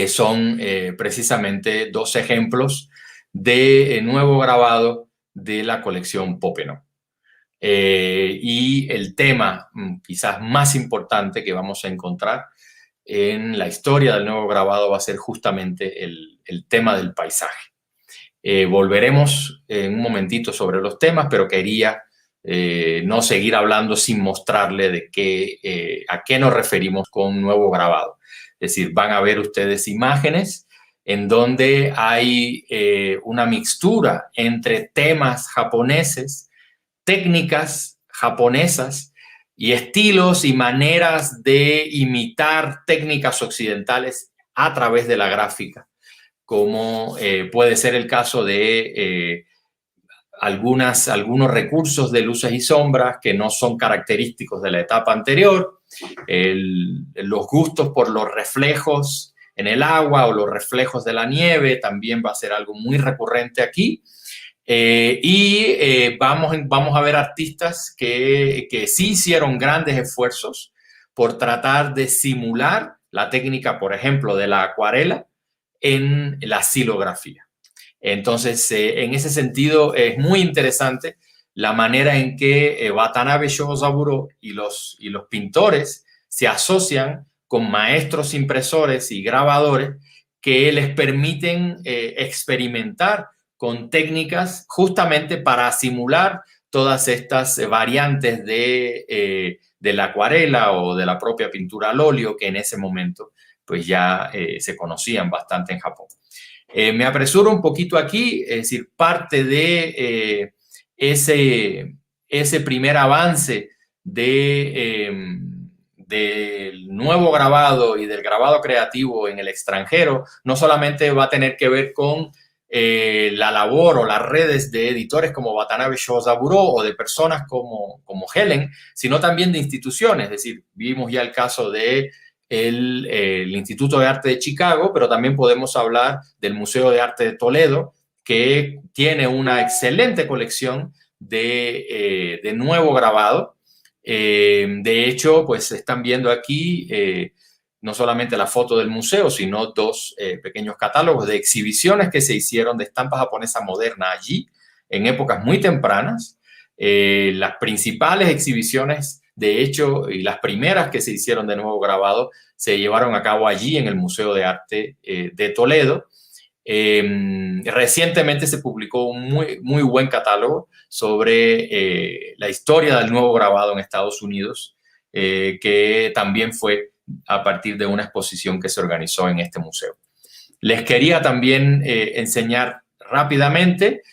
C: son precisamente 2 ejemplos de nuevo grabado de la colección Popenoe. Y el tema quizás más importante que vamos a encontrar en la historia del nuevo grabado va a ser justamente el tema del paisaje. Volveremos en un momentito sobre los temas, pero quería no seguir hablando sin mostrarle de a qué nos referimos con nuevo grabado. Es decir, van a ver ustedes imágenes en donde hay una mixtura entre temas japoneses, técnicas japonesas y estilos y maneras de imitar técnicas occidentales a través de la gráfica, como puede ser el caso de algunos recursos de luces y sombras que no son característicos de la etapa anterior, los gustos por los reflejos en el agua o los reflejos de la nieve también va a ser algo muy recurrente aquí. Vamos a ver artistas que sí hicieron grandes esfuerzos por tratar de simular la técnica, por ejemplo, de la acuarela en la xilografía. Entonces, en ese sentido, es muy interesante la manera en que Watanabe Shozaburo y los pintores se asocian con maestros impresores y grabadores que les permiten experimentar con técnicas justamente para simular todas estas variantes de la acuarela o de la propia pintura al óleo que en ese momento pues ya se conocían bastante en Japón. Me apresuro un poquito aquí, es decir, parte de ese primer avance del nuevo grabado y del grabado creativo en el extranjero, no solamente va a tener que ver con la labor o las redes de editores como Watanabe Shozaburo o de personas como Helen, sino también de instituciones. Es decir, vimos ya el caso de el Instituto de Arte de Chicago, pero también podemos hablar del Museo de Arte de Toledo, que tiene una excelente colección de nuevo grabado. De hecho, pues están viendo aquí no solamente la foto del museo, sino 2 pequeños catálogos de exhibiciones que se hicieron de estampa japonesa moderna allí en épocas muy tempranas. Las principales exhibiciones, de hecho, y las primeras que se hicieron de nuevo grabado, se llevaron a cabo allí en el Museo de Arte de Toledo. Recientemente se publicó un muy buen catálogo sobre la historia del nuevo grabado en Estados Unidos, que también fue a partir de una exposición que se organizó en este museo. Les quería también enseñar rápidamente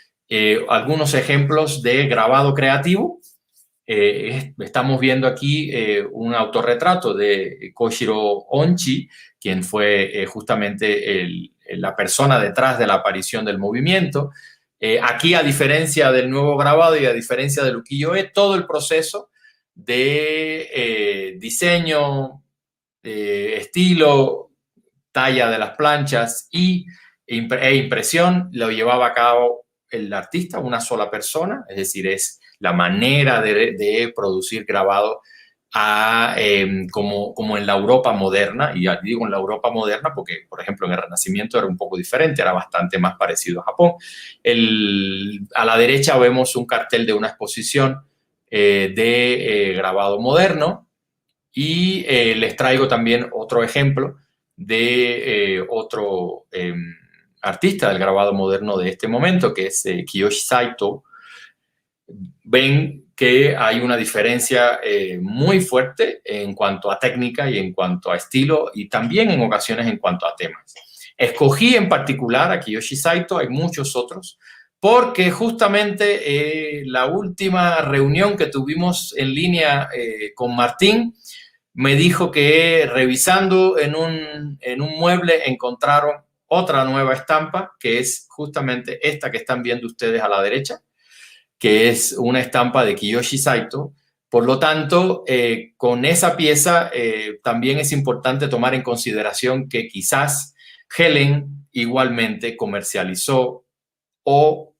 C: algunos ejemplos de grabado creativo. Estamos viendo aquí un autorretrato de Koshiro Onchi, quien fue justamente la persona detrás de la aparición del movimiento. Aquí, a diferencia del nuevo grabado y a diferencia del ukiyo-e, todo el proceso de diseño, estilo, talla de las planchas e impresión lo llevaba a cabo el artista, una sola persona, es decir, es la manera de producir grabado como en la Europa moderna, y digo en la Europa moderna porque, por ejemplo, en el Renacimiento era un poco diferente, era bastante más parecido a Japón. A la derecha vemos un cartel de una exposición de grabado moderno, y les traigo también otro ejemplo de otro artista del grabado moderno de este momento, que es Kiyoshi Saito. Ven que hay una diferencia muy fuerte en cuanto a técnica y en cuanto a estilo, y también en ocasiones en cuanto a temas. Escogí en particular a Kiyoshi Saito, hay muchos otros, porque justamente la última reunión que tuvimos en línea con Martín me dijo que revisando en un mueble encontraron otra nueva estampa, que es justamente esta que están viendo ustedes a la derecha, que es una estampa de Kiyoshi Saito. Por lo tanto, con esa pieza también es importante tomar en consideración que quizás Helen igualmente comercializó o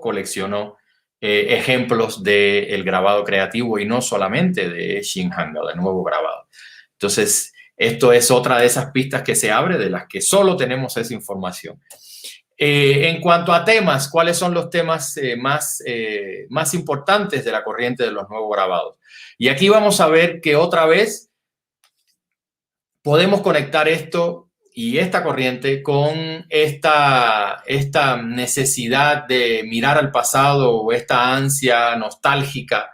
C: coleccionó ejemplos del grabado creativo, y no solamente de Shinhanga, del nuevo grabado. Entonces, esto es otra de esas pistas que se abre, de las que solo tenemos esa información. En cuanto a temas, ¿cuáles son los temas más importantes de la corriente de los nuevos grabados? Y aquí vamos a ver que otra vez podemos conectar esto y esta corriente con esta necesidad de mirar al pasado, o esta ansia nostálgica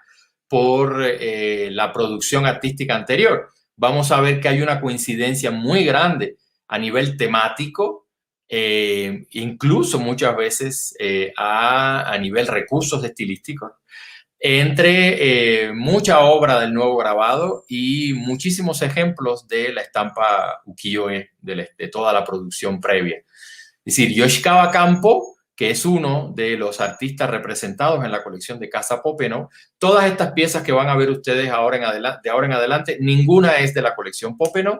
C: por la producción artística anterior. Vamos a ver que hay una coincidencia muy grande a nivel temático, incluso muchas veces a nivel recursos estilísticos, entre mucha obra del nuevo grabado y muchísimos ejemplos de la estampa ukiyo-e, de toda la producción previa. Es decir, Yoshikawa Kampo, que es uno de los artistas representados en la colección de Casa Popenoe, todas estas piezas que van a ver ustedes de ahora en adelante, ninguna es de la colección Popenoe.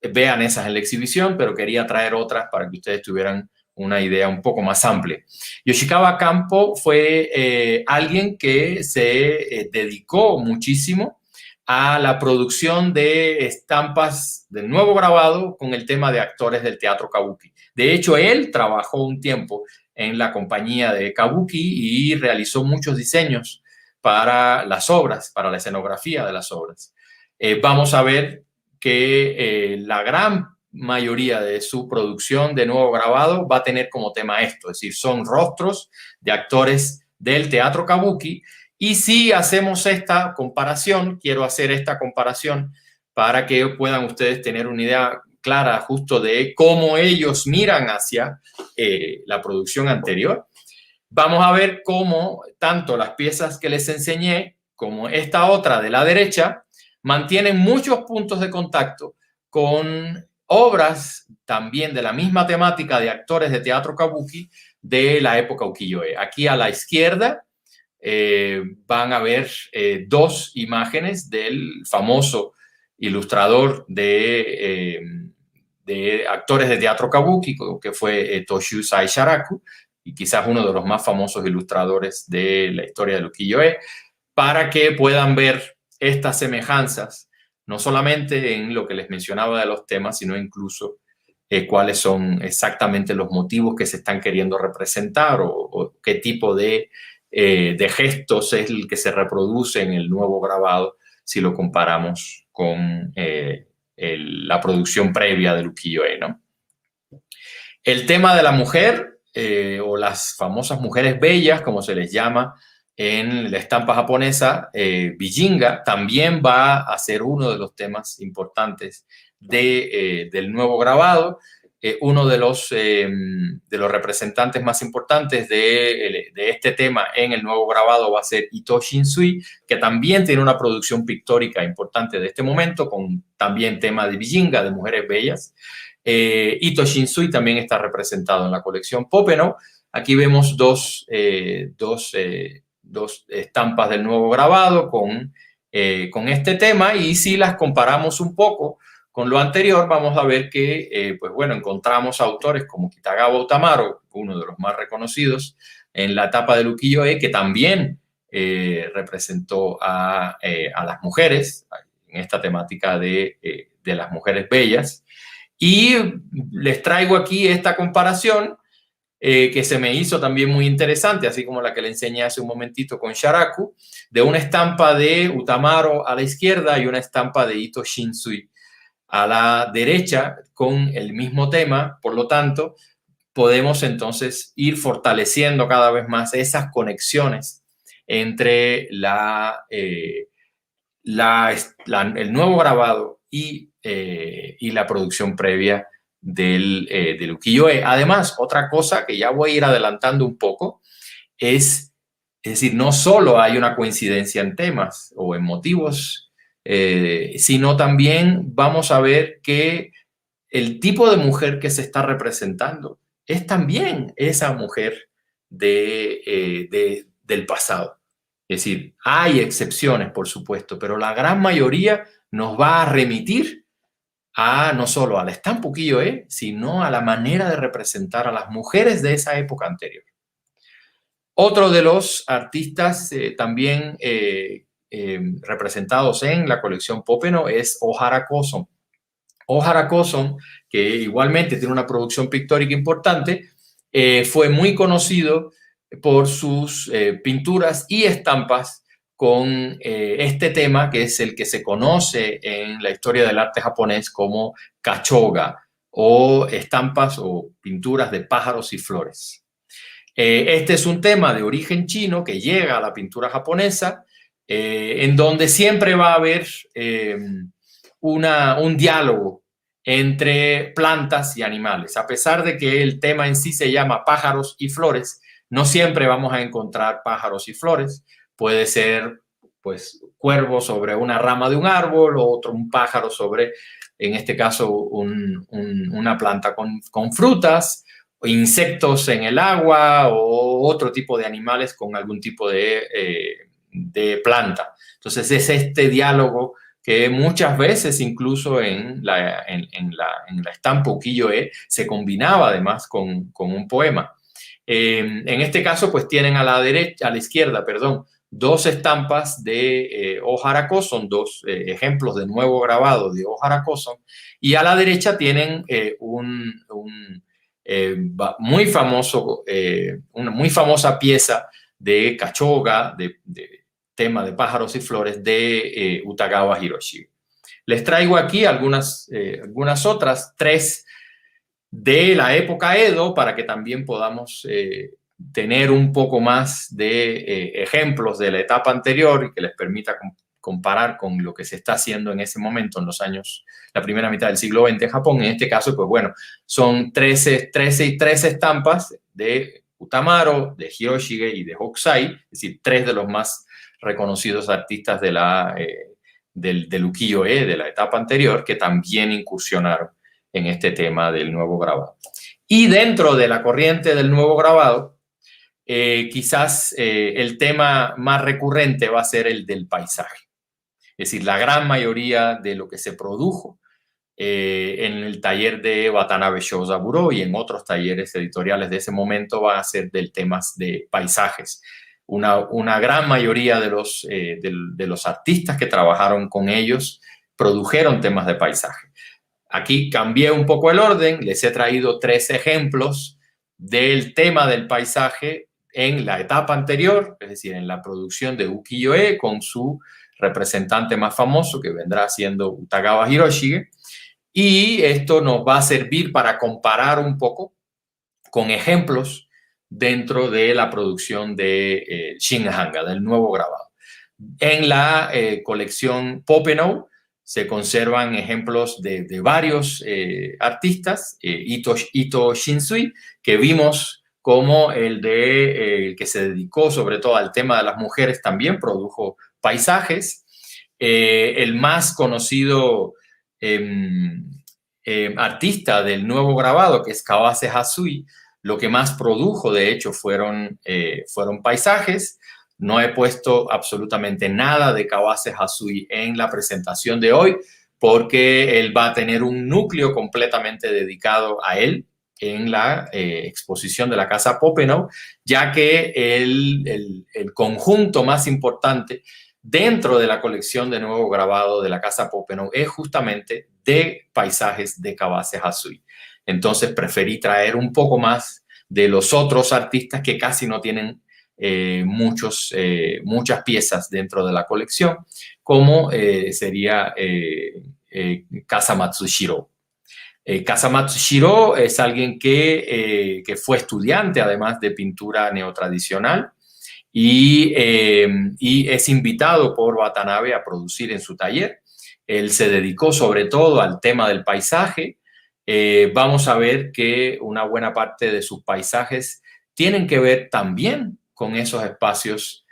C: Vean esas en la exhibición, pero quería traer otras para que ustedes tuvieran una idea un poco más amplia. Yoshikawa Kampo fue alguien que se dedicó muchísimo a la producción de estampas del nuevo grabado con el tema de actores del teatro kabuki. De hecho, él trabajó un tiempo en la compañía de kabuki y realizó muchos diseños para las obras, para la escenografía de las obras. Vamos a ver que la gran mayoría de su producción de nuevo grabado va a tener como tema esto, es decir, son rostros de actores del teatro kabuki. Y si hacemos esta comparación, quiero hacer esta comparación para que puedan ustedes tener una idea clara justo de cómo ellos miran hacia la producción anterior. Vamos a ver cómo tanto las piezas que les enseñé como esta otra de la derecha mantienen muchos puntos de contacto con obras también de la misma temática de actores de teatro kabuki de la época ukiyo-e. Aquí a la izquierda van a ver dos imágenes del famoso ilustrador de actores de teatro kabuki, que fue Toshusai Sharaku, y quizás uno de los más famosos ilustradores de la historia del ukiyo-e, para que puedan ver estas semejanzas, no solamente en lo que les mencionaba de los temas, sino incluso cuáles son exactamente los motivos que se están queriendo representar, o qué tipo de gestos es el que se reproduce en el nuevo grabado si lo comparamos con la producción previa del ukiyo-e, ¿no? El tema de la mujer, o las famosas mujeres bellas, como se les llama en la estampa japonesa, Bijinga, también va a ser uno de los temas importantes del nuevo grabado. Uno de los representantes más importantes de este tema en el nuevo grabado va a ser Ito Shinsui, que también tiene una producción pictórica importante de este momento, con también tema de Bijinga, de mujeres bellas. Ito Shinsui también está representado en la colección Popenoe. Aquí vemos dos estampas del nuevo grabado con este tema, y si las comparamos un poco con lo anterior, vamos a ver que, pues bueno, encontramos autores como Kitagawa Utamaro, uno de los más reconocidos en la etapa del ukiyo-e, que también representó a las mujeres en esta temática de las mujeres bellas. Y les traigo aquí esta comparación que se me hizo también muy interesante, así como la que le enseñé hace un momentito con Sharaku, de una estampa de Utamaro a la izquierda y una estampa de Ito Shinsui a la derecha con el mismo tema. Por lo tanto, podemos entonces ir fortaleciendo cada vez más esas conexiones entre el nuevo grabado y la producción previa del ukiyo-e. Además, otra cosa que ya voy a ir adelantando un poco es decir, no solo hay una coincidencia en temas o en motivos, sino también vamos a ver que el tipo de mujer que se está representando es también esa mujer del pasado. Es decir, hay excepciones, por supuesto, pero la gran mayoría nos va a remitir no solo a la estampa ukiyo-e, sino a la manera de representar a las mujeres de esa época anterior. Otro de los artistas también representados en la colección Popenoe es Ohara Koson. Ohara Koson, que igualmente tiene una producción pictórica importante, fue muy conocido por sus pinturas y estampas con este tema, que es el que se conoce en la historia del arte japonés como kachoga, o estampas o pinturas de pájaros y flores. Este es un tema de origen chino que llega a la pintura japonesa, en donde siempre va a haber un diálogo entre plantas y animales. A pesar de que el tema en sí se llama pájaros y flores, no siempre vamos a encontrar pájaros y flores. Puede ser, pues, cuervo sobre una rama de un árbol, o un pájaro sobre, en este caso, una planta con frutas, o insectos en el agua, o otro tipo de animales con algún tipo de planta. Entonces es este diálogo que muchas veces, incluso en la estampa ukiyo-e, se combinaba además con un poema. En este caso, pues tienen a la izquierda, dos estampas de Ohara Koson, dos ejemplos de nuevo grabado de Ohara Koson, y a la derecha tienen una muy famosa pieza de kachoga, de tema de pájaros y flores, de Utagawa Hiroshige. Les traigo aquí algunas otras, tres de la época Edo, para que también podamos tener un poco más de ejemplos de la etapa anterior y que les permita comparar con lo que se está haciendo en ese momento, en los años, la primera mitad del siglo XX en Japón. En este caso, pues bueno, son 13 estampas de Utamaro, de Hiroshige y de Hokusai, es decir, tres de los más reconocidos artistas del ukiyo-e, de la etapa anterior, que también incursionaron en este tema del nuevo grabado. Y dentro de la corriente del nuevo grabado, quizás el tema más recurrente va a ser el del paisaje. Es decir, la gran mayoría de lo que se produjo en el taller de Watanabe Shouzaburo y en otros talleres editoriales de ese momento va a ser del temas de paisajes. Una gran mayoría de los artistas que trabajaron con ellos produjeron temas de paisaje. Aquí cambié un poco el orden, les he traído 3 ejemplos del tema del paisaje en la etapa anterior, es decir, en la producción de ukiyo-e, con su representante más famoso, que vendrá siendo Utagawa Hiroshige, y esto nos va a servir para comparar un poco con ejemplos dentro de la producción de Shinhanga, del nuevo grabado. En la colección Popenoe se conservan ejemplos de varios artistas, Ito Shinsui, que vimos como el que se dedicó sobre todo al tema de las mujeres, también produjo paisajes. El más conocido artista del nuevo grabado, que es Kawase Hasui, lo que más produjo, de hecho, fueron paisajes. No he puesto absolutamente nada de Kawase Hasui en la presentación de hoy, porque él va a tener un núcleo completamente dedicado a él en la exposición de la Casa Popenoe, ya que el conjunto más importante dentro de la colección de nuevo grabado de la Casa Popenoe es justamente de paisajes de Kawase Hasui. Entonces preferí traer un poco más de los otros artistas que casi no tienen muchas piezas dentro de la colección, como sería Kasamatsu Shiro. Kasamatsu Shiro es alguien que fue estudiante, además de pintura neotradicional, y es invitado por Watanabe a producir en su taller. Él se dedicó sobre todo al tema del paisaje. Vamos a ver que una buena parte de sus paisajes tienen que ver también con esos espacios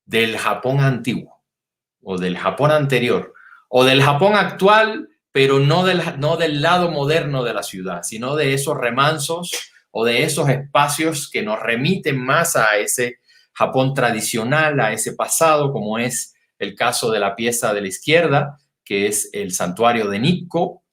C: del Japón antiguo, o del Japón anterior, o del Japón actual, pero no del lado moderno de la ciudad, sino de esos remansos o de esos espacios que nos remiten más a ese Japón tradicional, a ese pasado, como es el caso de la pieza de la izquierda, que es el santuario de Nikko.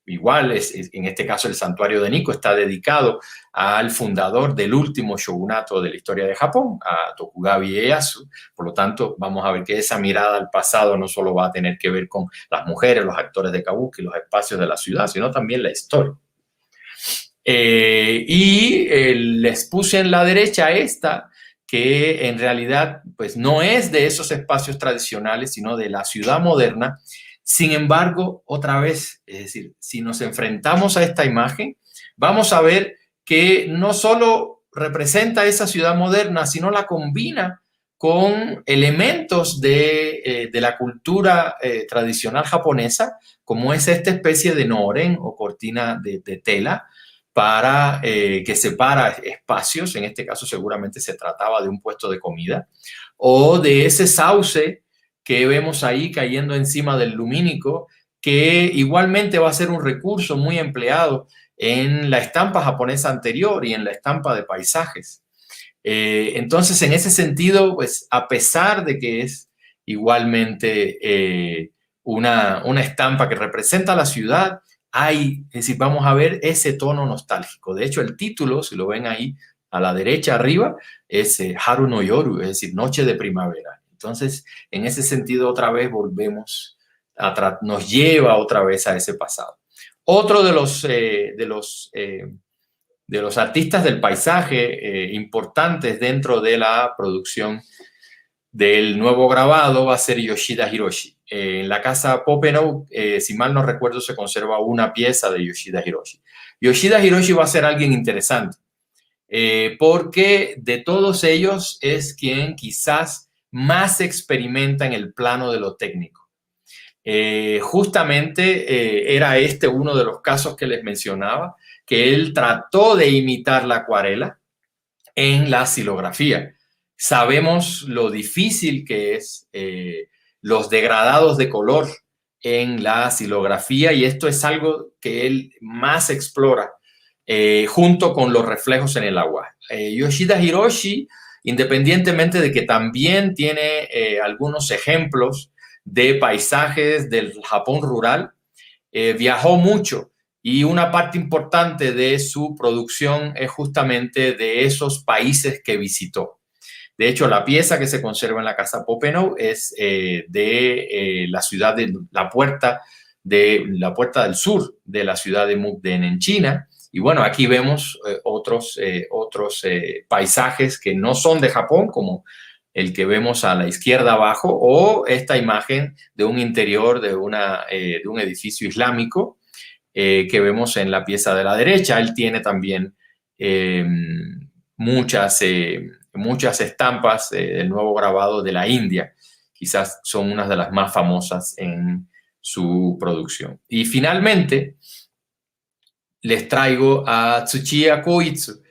C: Igual, en este caso, el santuario de Nikko está dedicado al fundador del último shogunato de la historia de Japón, a Tokugawa Ieyasu. Por lo tanto, vamos a ver que esa mirada al pasado no solo va a tener que ver con las mujeres, los actores de kabuki, los espacios de la ciudad, sino también la historia. Les puse en la derecha esta, que en realidad pues, no es de esos espacios tradicionales, sino de la ciudad moderna. Sin embargo, otra vez, es decir, si nos enfrentamos a esta imagen, vamos a ver que no solo representa esa ciudad moderna, sino la combina con elementos de la cultura tradicional japonesa, como es esta especie de noren o cortina de tela que separa espacios. En este caso seguramente se trataba de un puesto de comida, o de ese sauce que vemos ahí cayendo encima del lumínico, que igualmente va a ser un recurso muy empleado en la estampa japonesa anterior y en la estampa de paisajes. Entonces, en ese sentido, pues, a pesar de que es igualmente una estampa que representa la ciudad, es decir, vamos a ver ese tono nostálgico. De hecho, el título, si lo ven ahí a la derecha arriba, es Haru no Yoru, es decir, noche de primavera. Entonces, en ese sentido, otra vez volvemos, nos lleva otra vez a ese pasado. Otro de los artistas del paisaje importantes dentro de la producción del nuevo grabado va a ser Yoshida Hiroshi. En la Casa Popenoe, si mal no recuerdo, se conserva una pieza de Yoshida Hiroshi. Yoshida Hiroshi va a ser alguien interesante, porque de todos ellos es quien quizás más experimenta en el plano de lo técnico. Justamente era uno de los casos que les mencionaba, que él trató de imitar la acuarela en la xilografía. Sabemos lo difícil que es los degradados de color en la xilografía, y esto es algo que él más explora junto con los reflejos en el agua. Yoshida Hiroshi, independientemente de que también tiene algunos ejemplos de paisajes del Japón rural, viajó mucho, y una parte importante de su producción es justamente de esos países que visitó. De hecho, la pieza que se conserva en la Casa Popenoe es de la ciudad de la puerta del sur de la ciudad de Mukden en China. Y bueno, aquí vemos otros paisajes que no son de Japón, como el que vemos a la izquierda abajo, o esta imagen de un interior de un edificio islámico, que vemos en la pieza de la derecha. Él tiene también muchas estampas del nuevo grabado de la India. Quizás son unas de las más famosas en su producción. Y finalmente les traigo a Tsuchiya Koitsu,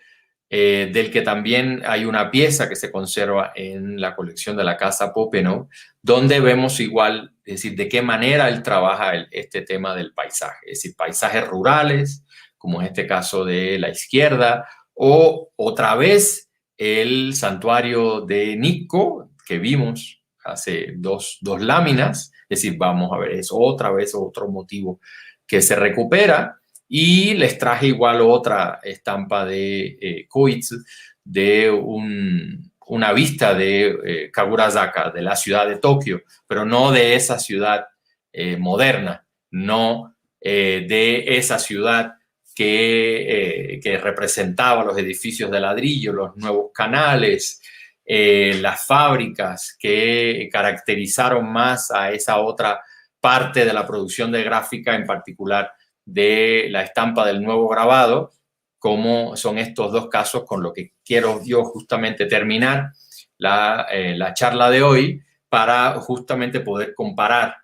C: del que también hay una pieza que se conserva en la colección de la Casa Popenoe, donde vemos igual, es decir, de qué manera él trabaja este tema del paisaje, es decir, paisajes rurales, como en este caso de la izquierda, o otra vez el santuario de Nikko, que vimos hace dos láminas, es decir, vamos a ver, es otra vez otro motivo que se recupera. Y les traje igual otra estampa de Koitsu, de una vista de Kagurazaka, de la ciudad de Tokio, pero no de esa ciudad moderna, no de esa ciudad que representaba los edificios de ladrillo, los nuevos canales, las fábricas que caracterizaron más a esa otra parte de la producción de gráfica, en particular de la estampa del nuevo grabado, como son estos dos casos con lo que quiero yo justamente terminar la charla de hoy, para justamente poder comparar,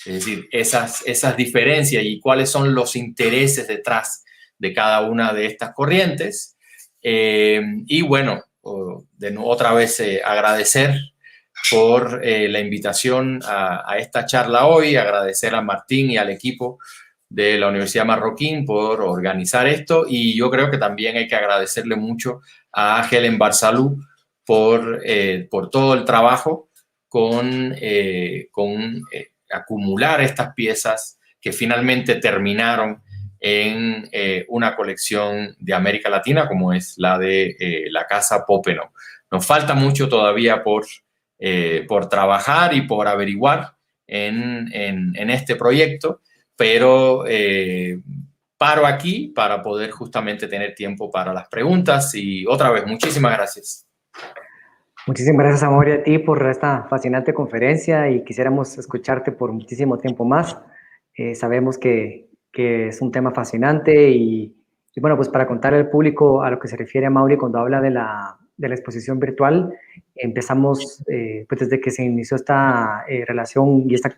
C: es decir, esas diferencias y cuáles son los intereses detrás de cada una de estas corrientes. Y bueno, otra vez agradecer por la invitación a esta charla hoy, agradecer a Martín y al equipo de la Universidad Marroquín por organizar esto, y yo creo que también hay que agradecerle mucho a Helen Barsalou por todo el trabajo con acumular estas piezas que finalmente terminaron en una colección de América Latina como es la de la Casa Popenoe. Nos falta mucho todavía por trabajar y por averiguar en este proyecto, pero paro aquí para poder justamente tener tiempo para las preguntas. Y otra vez, muchísimas gracias.
B: Muchísimas gracias, Amaury, a ti por esta fascinante conferencia, y quisiéramos escucharte por muchísimo tiempo más. Sabemos que es un tema fascinante y bueno, pues para contar al público a lo que se refiere Amaury cuando habla de la exposición virtual, empezamos pues desde que se inició esta relación y esta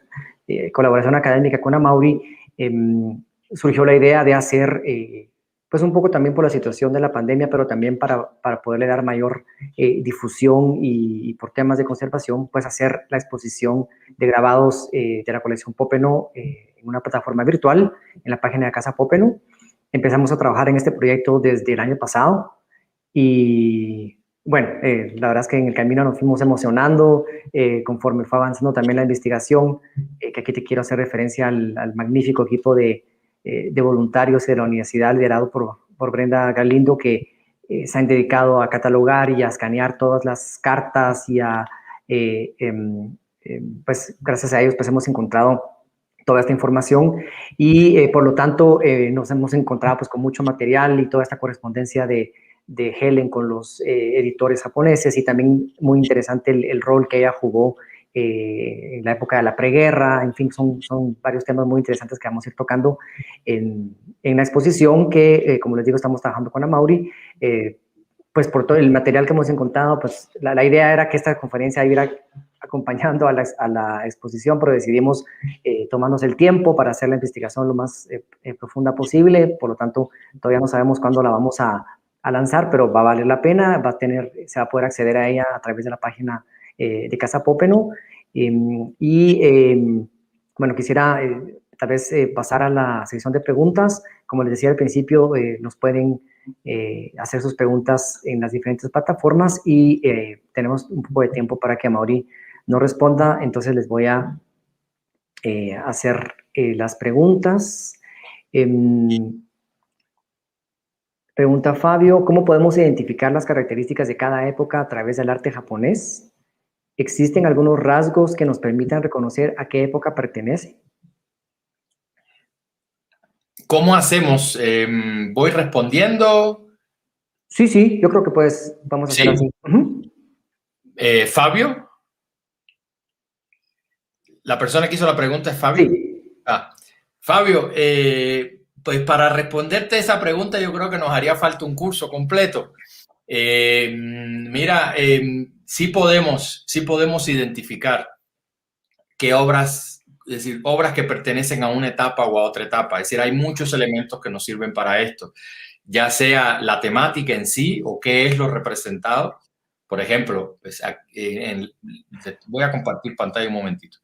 B: colaboración académica con Amaury, surgió la idea de hacer, pues un poco también por la situación de la pandemia, pero también para poderle dar mayor difusión y por temas de conservación, pues hacer la exposición de grabados de la colección Popenoe en una plataforma virtual, en la página de Casa Popenoe. Empezamos a trabajar en este proyecto desde el año pasado y bueno, la verdad es que en el camino nos fuimos emocionando conforme fue avanzando también la investigación, que aquí te quiero hacer referencia al magnífico equipo de voluntarios de la universidad liderado por Brenda Galindo, que se han dedicado a catalogar y a escanear todas las cartas y pues gracias a ellos pues hemos encontrado toda esta información y por lo tanto nos hemos encontrado pues con mucho material y toda esta correspondencia de Helen con los editores japoneses, y también muy interesante el rol que ella jugó en la época de la preguerra. En fin, son varios temas muy interesantes que vamos a ir tocando en la exposición que, como les digo, estamos trabajando con Amaury. Pues por todo el material que hemos encontrado, pues la idea era que esta conferencia iba acompañando a la exposición, pero decidimos tomarnos el tiempo para hacer la investigación lo más profunda posible. Por lo tanto, todavía no sabemos cuándo la vamos a lanzar, pero va a valer la pena, se va a poder acceder a ella a través de la página de Casa Popenoe. Bueno, quisiera tal vez pasar a la sección de preguntas. Como les decía al principio, nos pueden hacer sus preguntas en las diferentes plataformas y tenemos un poco de tiempo para que Amaury nos responda, entonces les voy a hacer las preguntas. Pregunta Fabio, ¿cómo podemos identificar las características de cada época a través del arte japonés? ¿Existen algunos rasgos que nos permitan reconocer a qué época pertenece?
C: ¿Cómo hacemos? ¿Voy respondiendo?
B: Sí, yo creo que pues vamos a hacer así.
C: Fabio. ¿La persona que hizo la pregunta es Fabio?
B: Sí.
C: Fabio, Pues para responderte esa pregunta yo creo que nos haría falta un curso completo. Mira, sí podemos identificar qué obras, es decir, obras que pertenecen a una etapa o a otra etapa. Es decir, hay muchos elementos que nos sirven para esto, ya sea la temática en sí o qué es lo representado. Por ejemplo, pues, voy a compartir pantalla un momentito,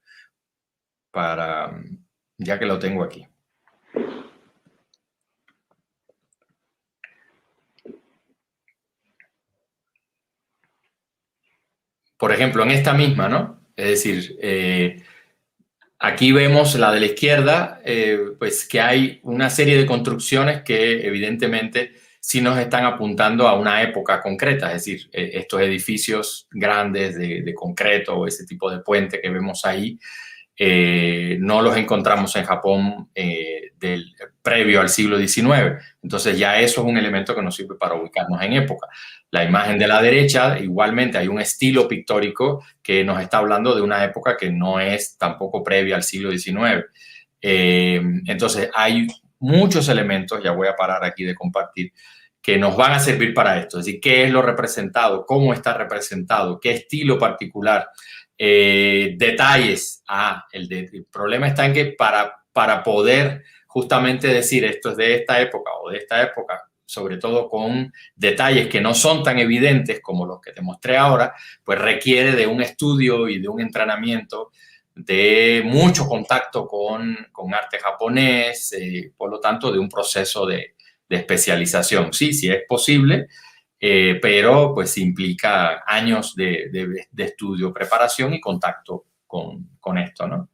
C: ya que lo tengo aquí. Por ejemplo, en esta misma, ¿no? Es decir, aquí vemos la de la izquierda, pues que hay una serie de construcciones que evidentemente sí nos están apuntando a una época concreta, es decir, estos edificios grandes de concreto o ese tipo de puente que vemos ahí, no los encontramos en Japón previo al siglo XIX. Entonces ya eso es un elemento que nos sirve para ubicarnos en época. La imagen de la derecha, igualmente hay un estilo pictórico que nos está hablando de una época que no es tampoco previa al siglo XIX. Entonces hay muchos elementos, ya voy a parar aquí de compartir, que nos van a servir para esto. Es decir, qué es lo representado, cómo está representado, qué estilo particular, detalles. El problema está en que para poder justamente decir esto es de esta época o de esta época, sobre todo con detalles que no son tan evidentes como los que te mostré ahora, pues requiere de un estudio y de un entrenamiento, de mucho contacto con arte japonés, por lo tanto, de un proceso de especialización. Sí, sí es posible, pero pues implica años de estudio, preparación y contacto con esto, ¿no?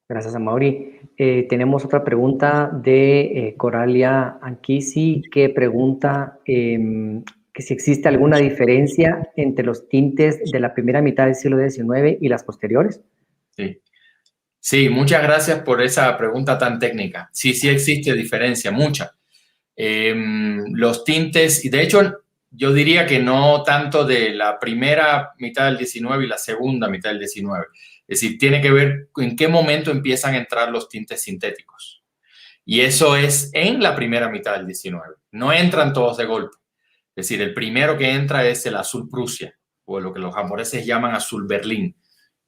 B: Gracias, Amaury. Tenemos otra pregunta de Coralia Anquisi, que pregunta que si existe alguna diferencia entre los tintes de la primera mitad del siglo XIX y las posteriores.
C: Sí, muchas gracias por esa pregunta tan técnica. Sí, sí existe diferencia, mucha. Los tintes, y de hecho yo diría que no tanto de la primera mitad del 19 y la segunda mitad del 19. Es decir, tiene que ver en qué momento empiezan a entrar los tintes sintéticos. Y eso es en la primera mitad del 19. No entran todos de golpe. Es decir, el primero que entra es el azul Prusia, o lo que los japoneses llaman azul Berlín.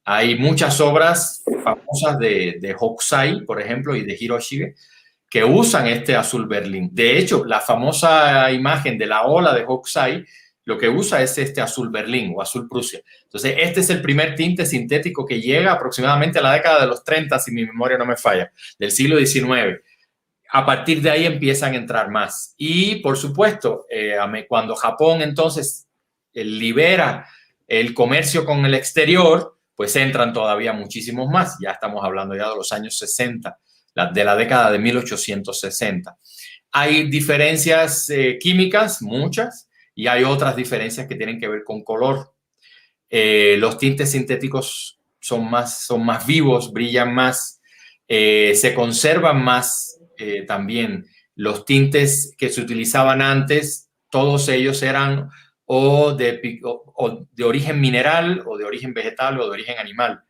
C: Hay muchas obras famosas de Hokusai, por ejemplo, y de Hiroshige, que usan este azul Berlín. De hecho, la famosa imagen de la ola de Hokusai lo que usa es este azul Berlín o azul Prusia. Entonces, este es el primer tinte sintético que llega aproximadamente a la década de los 30, si mi memoria no me falla, del siglo XIX. A partir de ahí empiezan a entrar más. Y, por supuesto, cuando Japón entonces libera el comercio con el exterior, pues entran todavía muchísimos más. Ya estamos hablando ya de los años 60, de la década de 1860. Hay diferencias químicas, muchas, y hay otras diferencias que tienen que ver con color. Los tintes sintéticos son más vivos, brillan más, se conservan más también. Los tintes que se utilizaban antes, todos ellos eran o de origen mineral, o de origen vegetal, o de origen animal.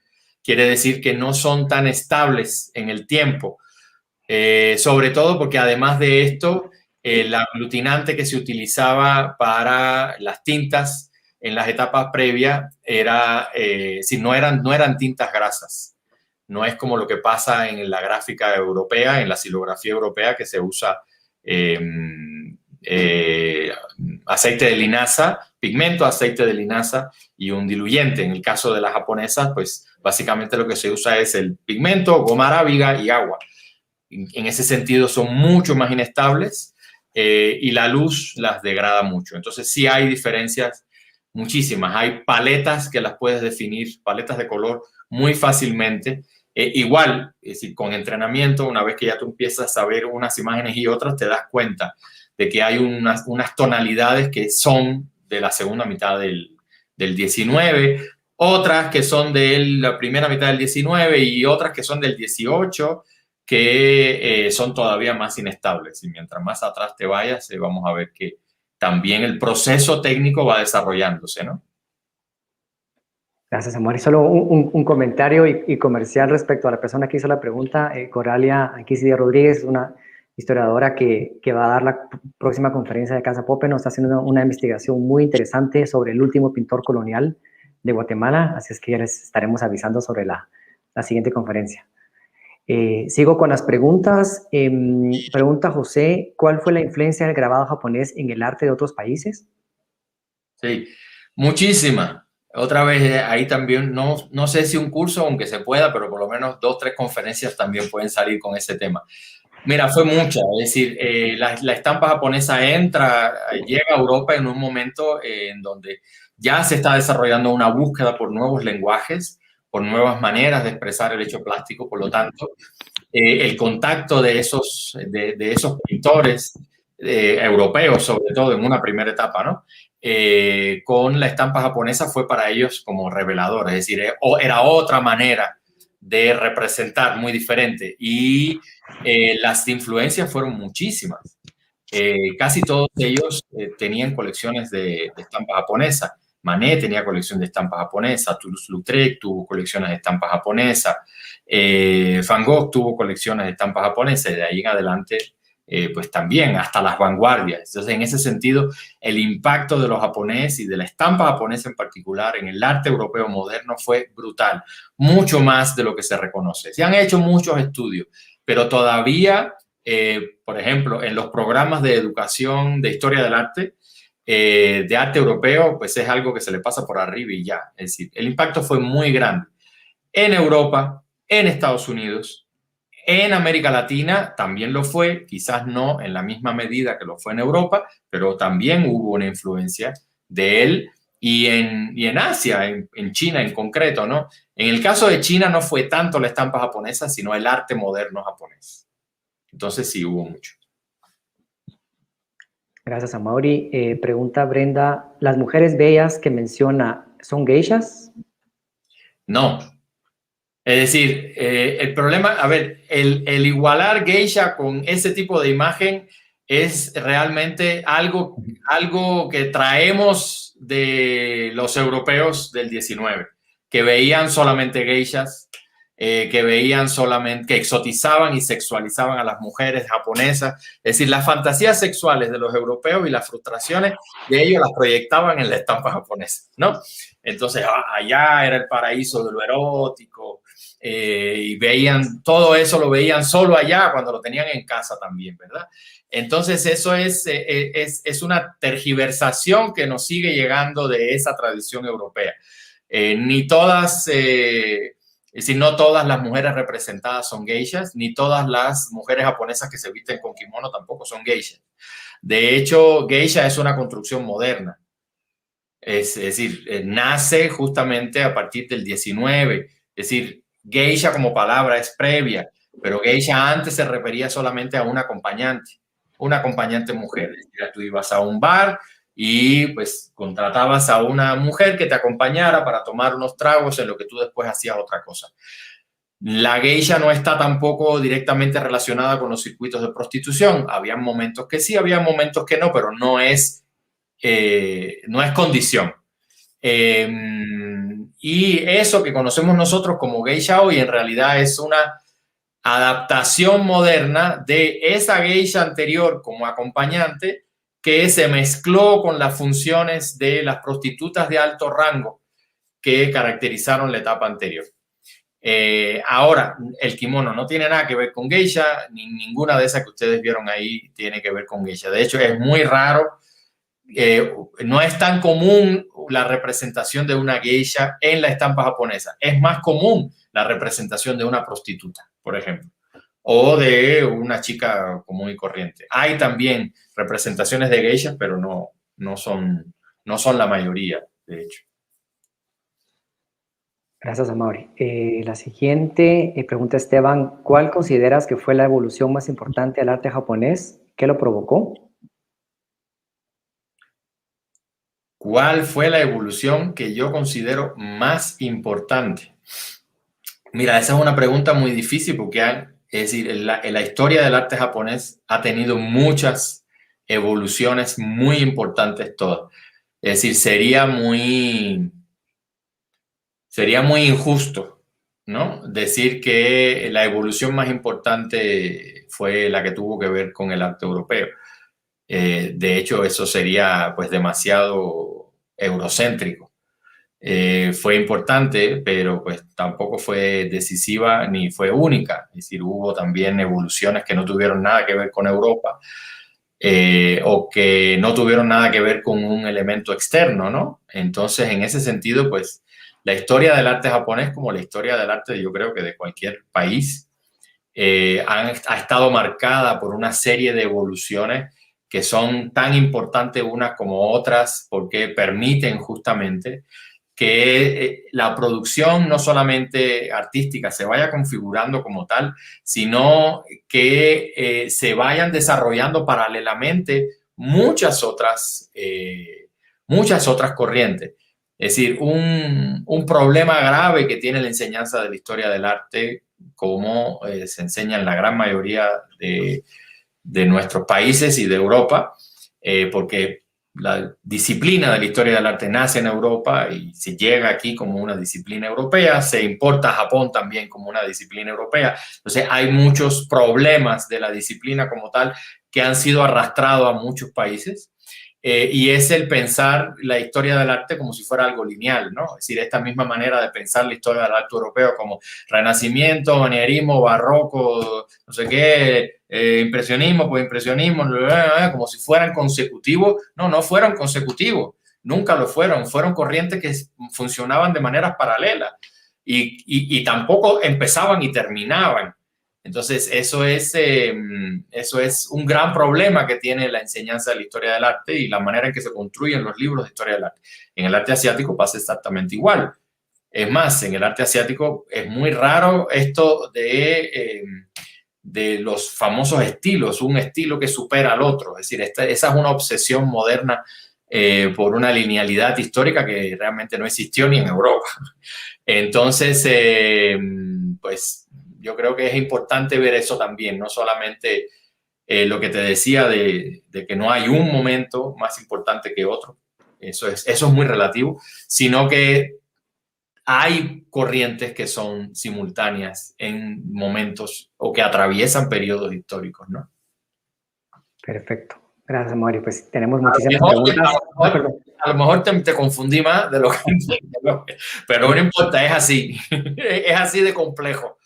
C: Quiere decir que no son tan estables en el tiempo, sobre todo porque además de esto, el aglutinante que se utilizaba para las tintas en las etapas previas no eran tintas grasas. No es como lo que pasa en la gráfica europea, en la xilografía europea, que se usa aceite de linaza, pigmento, aceite de linaza y un diluyente. En el caso de las japonesas, pues básicamente lo que se usa es el pigmento, goma arábiga y agua. En ese sentido son mucho más inestables y la luz las degrada mucho. Entonces sí hay diferencias muchísimas. Hay paletas que las puedes definir, paletas de color muy fácilmente. Igual, es decir, con entrenamiento, una vez que ya tú empiezas a ver unas imágenes y otras, te das cuenta de que hay unas tonalidades que son de la segunda mitad del 19, otras que son de la primera mitad del 19 y otras que son del 18, que son todavía más inestables. Y mientras más atrás te vayas, vamos a ver que también el proceso técnico va desarrollándose, ¿no?
B: Gracias, Amor. Y solo un comentario y comercial respecto a la persona que hizo la pregunta. Coralia Anquisidi Rodríguez, una historiadora que va a dar la próxima conferencia de Casa Popeno, está haciendo una investigación muy interesante sobre el último pintor colonial de Guatemala, así es que ya les estaremos avisando sobre la siguiente conferencia. Sigo con las preguntas. Pregunta José, ¿cuál fue la influencia del grabado japonés en el arte de otros países?
C: Sí, muchísima. Otra vez, ahí también, no sé si un curso, aunque se pueda, pero por lo menos 2 o 3 conferencias también pueden salir con ese tema. Mira, fue mucha, es decir, la estampa japonesa llega a Europa en un momento en donde ya se está desarrollando una búsqueda por nuevos lenguajes, por nuevas maneras de expresar el hecho plástico. Por lo tanto, el contacto de esos pintores europeos, sobre todo en una primera etapa, ¿no? Con la estampa japonesa fue para ellos como revelador, es decir, era otra manera de representar muy diferente, y las influencias fueron muchísimas. Casi todos ellos tenían colecciones de estampas japonesas. Manet tenía colección de estampas japonesas, Toulouse-Lautrec tuvo colecciones de estampas japonesas, Van Gogh tuvo colecciones de estampas japonesas, y de ahí en adelante pues también hasta las vanguardias. Entonces, en ese sentido, el impacto de los japoneses y de la estampa japonesa en particular en el arte europeo moderno fue brutal, mucho más de lo que se reconoce. Se han hecho muchos estudios, pero todavía, por ejemplo, en los programas de educación de historia del arte, de arte europeo, pues es algo que se le pasa por arriba y ya. Es decir, el impacto fue muy grande en Europa, en Estados Unidos. En América Latina también lo fue, quizás no en la misma medida que lo fue en Europa, pero también hubo una influencia de él, y en Asia, en China en concreto, ¿no? En el caso de China no fue tanto la estampa japonesa, sino el arte moderno japonés. Entonces sí hubo mucho.
B: Gracias, Amaury. Pregunta Brenda, ¿las mujeres bellas que menciona son geishas?
C: No. Es decir, el problema, a ver, el igualar geisha con ese tipo de imagen es realmente algo que traemos de los europeos del 19, que veían solamente geishas, que exotizaban y sexualizaban a las mujeres japonesas. Es decir, las fantasías sexuales de los europeos y las frustraciones de ellos las proyectaban en la estampa japonesa, ¿no? Entonces, allá era el paraíso de lo erótico, y veían todo eso, lo veían solo allá cuando lo tenían en casa también, ¿verdad? Entonces, eso es una tergiversación que nos sigue llegando de esa tradición europea. Ni todas, es decir, no todas las mujeres representadas son geishas, ni todas las mujeres japonesas que se visten con kimono tampoco son geishas. De hecho, geisha es una construcción moderna. Es decir, nace justamente a partir del 19. Es decir, geisha como palabra es previa, pero geisha antes se refería solamente a una acompañante mujer. Es decir, tú ibas a un bar y pues contratabas a una mujer que te acompañara para tomar unos tragos en lo que tú después hacías otra cosa. La geisha no está tampoco directamente relacionada con los circuitos de prostitución. Había momentos que sí, había momentos que no, pero no es condición. Y eso que conocemos nosotros como geisha hoy en realidad es una adaptación moderna de esa geisha anterior como acompañante, que se mezcló con las funciones de las prostitutas de alto rango que caracterizaron la etapa anterior. Ahora, el kimono no tiene nada que ver con geisha, ni ninguna de esas que ustedes vieron ahí tiene que ver con geisha. De hecho, es muy raro. No es tan común la representación de una geisha en la estampa japonesa. Es más común la representación de una prostituta, por ejemplo, o de una chica común y corriente. Hay también representaciones de geishas, pero no son la mayoría, de hecho.
B: Gracias, Amaury. La siguiente pregunta, Esteban, ¿cuál consideras que fue la evolución más importante del arte japonés? ¿Qué lo provocó?
C: ¿Cuál fue la evolución que yo considero más importante? Mira, esa es una pregunta muy difícil porque es decir, la historia del arte japonés ha tenido muchas evoluciones muy importantes todas. Es decir, sería muy sería muy injusto, ¿no? Decir que la evolución más importante fue la que tuvo que ver con el arte europeo. De hecho, eso sería pues demasiado eurocéntrico. Fue importante, pero pues tampoco fue decisiva ni fue única. Es decir, hubo también evoluciones que no tuvieron nada que ver con Europa, o que no tuvieron nada que ver con un elemento externo, ¿no? Entonces, en ese sentido, pues la historia del arte japonés, como la historia del arte, yo creo que de cualquier país, ha estado marcada por una serie de evoluciones que son tan importantes unas como otras, porque permiten justamente que la producción no solamente artística se vaya configurando como tal, sino que se vayan desarrollando paralelamente muchas otras corrientes. Es decir, un problema grave que tiene la enseñanza de la historia del arte, como se enseña en la gran mayoría de nuestros países y de Europa, porque la disciplina de la historia del arte nace en Europa y se llega aquí como una disciplina europea, se importa a Japón también como una disciplina europea. Entonces hay muchos problemas de la disciplina como tal que han sido arrastrados a muchos países. Y es el pensar la historia del arte como si fuera algo lineal, ¿no? Es decir, esta misma manera de pensar la historia del arte europeo como renacimiento, manierismo, barroco, no sé qué, impresionismo, pues impresionismo, como si fueran consecutivos. No, no fueron consecutivos, nunca lo fueron. Fueron corrientes que funcionaban de maneras paralelas y tampoco empezaban y terminaban. Entonces, eso es un gran problema que tiene la enseñanza de la historia del arte y la manera en que se construyen los libros de historia del arte. En el arte asiático pasa exactamente igual. Es más, en el arte asiático es muy raro esto de los famosos estilos, un estilo que supera al otro. Es decir, esa es una obsesión moderna por una linealidad histórica que realmente no existió ni en Europa. Entonces, pues yo creo que es importante ver eso también, no solamente lo que te decía de que no hay un momento más importante que otro, eso es muy relativo, sino que hay corrientes que son simultáneas en momentos o que atraviesan periodos históricos, ¿no?
B: Perfecto. Gracias, Mario. Pues tenemos muchísimas preguntas.
C: A lo mejor te confundí más de lo que... Pero no importa, es así. Es así de complejo.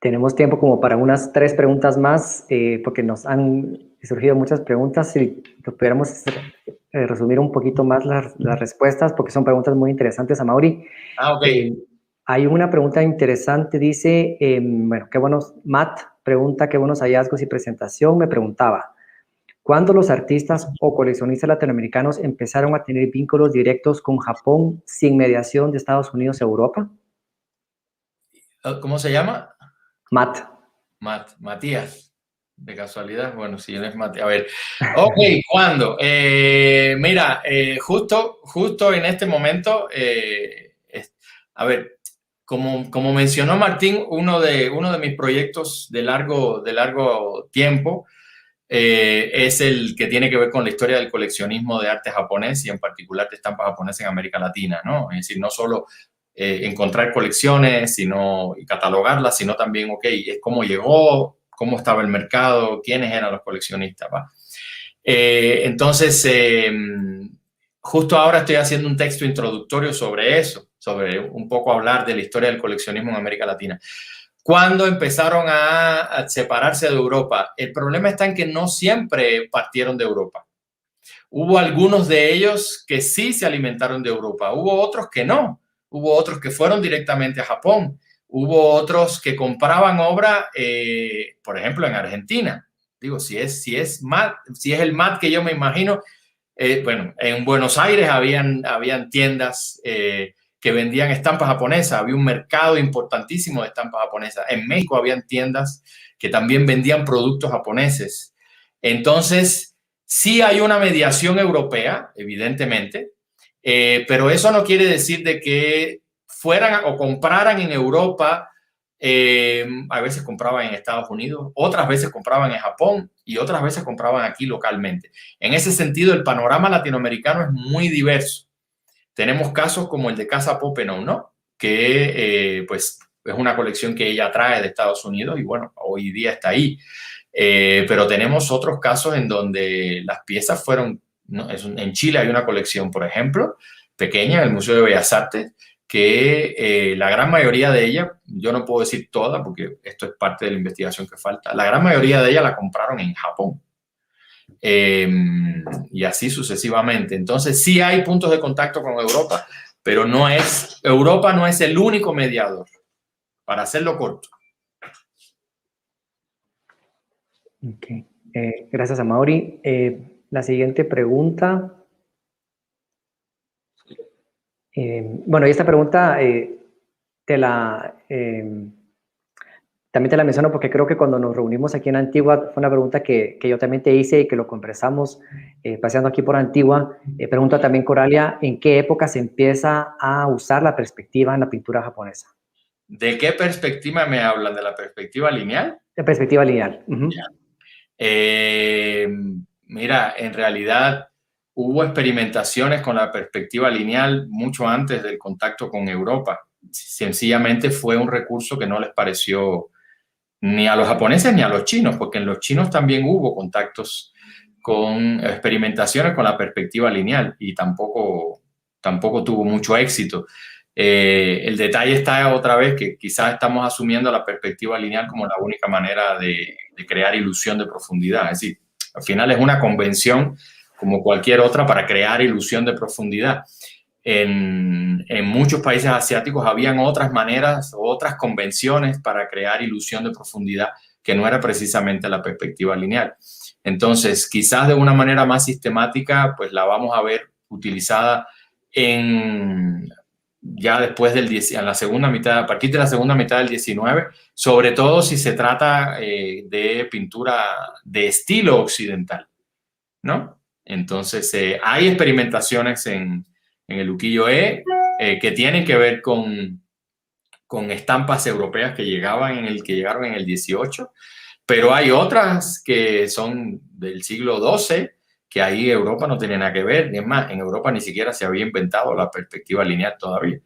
B: Tenemos tiempo como para unas 3 preguntas más, porque nos han surgido muchas preguntas. Si pudiéramos resumir un poquito más las respuestas, porque son preguntas muy interesantes, Amaury.
C: Ok.
B: Hay una pregunta interesante, dice, bueno, qué buenos, Matt pregunta, qué buenos hallazgos y presentación. Me preguntaba, ¿cuándo los artistas o coleccionistas latinoamericanos empezaron a tener vínculos directos con Japón sin mediación de Estados Unidos o Europa?
C: ¿Cómo se llama?
B: Matías.
C: De casualidad, bueno, si no es Matías. A ver, ok, ¿cuándo? Mira, justo en este momento, a ver, como mencionó Martín, uno de mis proyectos de largo tiempo es el que tiene que ver con la historia del coleccionismo de arte japonés y en particular de estampas japonesas en América Latina, ¿no? Es decir, no solo encontrar colecciones y catalogarlas, sino también, ok, es cómo llegó, cómo estaba el mercado, quiénes eran los coleccionistas, ¿va? Entonces, justo ahora estoy haciendo un texto introductorio sobre eso, sobre un poco hablar de la historia del coleccionismo en América Latina. ¿Cuándo empezaron a separarse de Europa? El problema está en que no siempre partieron de Europa. Hubo algunos de ellos que sí se alimentaron de Europa, hubo otros que no. Hubo otros que fueron directamente a Japón. Hubo otros que compraban obra, por ejemplo, en Argentina. Digo, si es el MAT que yo me imagino, bueno, en Buenos Aires habían tiendas que vendían estampas japonesas. Había un mercado importantísimo de estampas japonesas. En México habían tiendas que también vendían productos japoneses. Entonces, sí hay una mediación europea, evidentemente, pero eso no quiere decir de que fueran o compraran en Europa. A veces compraban en Estados Unidos, otras veces compraban en Japón y otras veces compraban aquí localmente. En ese sentido, el panorama latinoamericano es muy diverso. Tenemos casos como el de Casa Popenow, ¿no? Que pues es una colección que ella trae de Estados Unidos y bueno, hoy día está ahí. Pero tenemos otros casos en donde las piezas fueron, ¿no? En Chile hay una colección, por ejemplo, pequeña, en el Museo de Bellas Artes, que la gran mayoría de ella, yo no puedo decir toda porque esto es parte de la investigación que falta, la gran mayoría de ella la compraron en Japón. Y así sucesivamente. Entonces sí hay puntos de contacto con Europa, pero Europa no es el único mediador, para hacerlo corto.
B: Okay. Gracias, Amaury. La siguiente pregunta. Bueno, y esta pregunta también te la menciono porque creo que cuando nos reunimos aquí en Antigua fue una pregunta que yo también te hice y que lo conversamos paseando aquí por Antigua. Pregunta también Coralia, ¿en qué época se empieza a usar la perspectiva en la pintura japonesa?
C: ¿De qué perspectiva me hablan? ¿De la perspectiva lineal?
B: De perspectiva lineal.
C: Mira, en realidad hubo experimentaciones con la perspectiva lineal mucho antes del contacto con Europa. Sencillamente fue un recurso que no les pareció ni a los japoneses ni a los chinos, porque en los chinos también hubo contactos con experimentaciones con la perspectiva lineal y tampoco tuvo mucho éxito. El detalle está otra vez que quizás estamos asumiendo la perspectiva lineal como la única manera de crear ilusión de profundidad. Es decir, al final es una convención como cualquier otra para crear ilusión de profundidad. En muchos países asiáticos habían otras maneras, otras convenciones para crear ilusión de profundidad que no era precisamente la perspectiva lineal. Entonces, quizás de una manera más sistemática, pues la vamos a ver utilizada ya después en la segunda mitad, a partir de la segunda mitad del 19, sobre todo si se trata de pintura de estilo occidental, ¿no? Entonces, hay experimentaciones en el ukiyo-e que tienen que ver con estampas europeas que llegaron en el 18, pero hay otras que son del siglo XII, que ahí Europa no tiene nada que ver. Es más, en Europa ni siquiera se había inventado la perspectiva lineal todavía.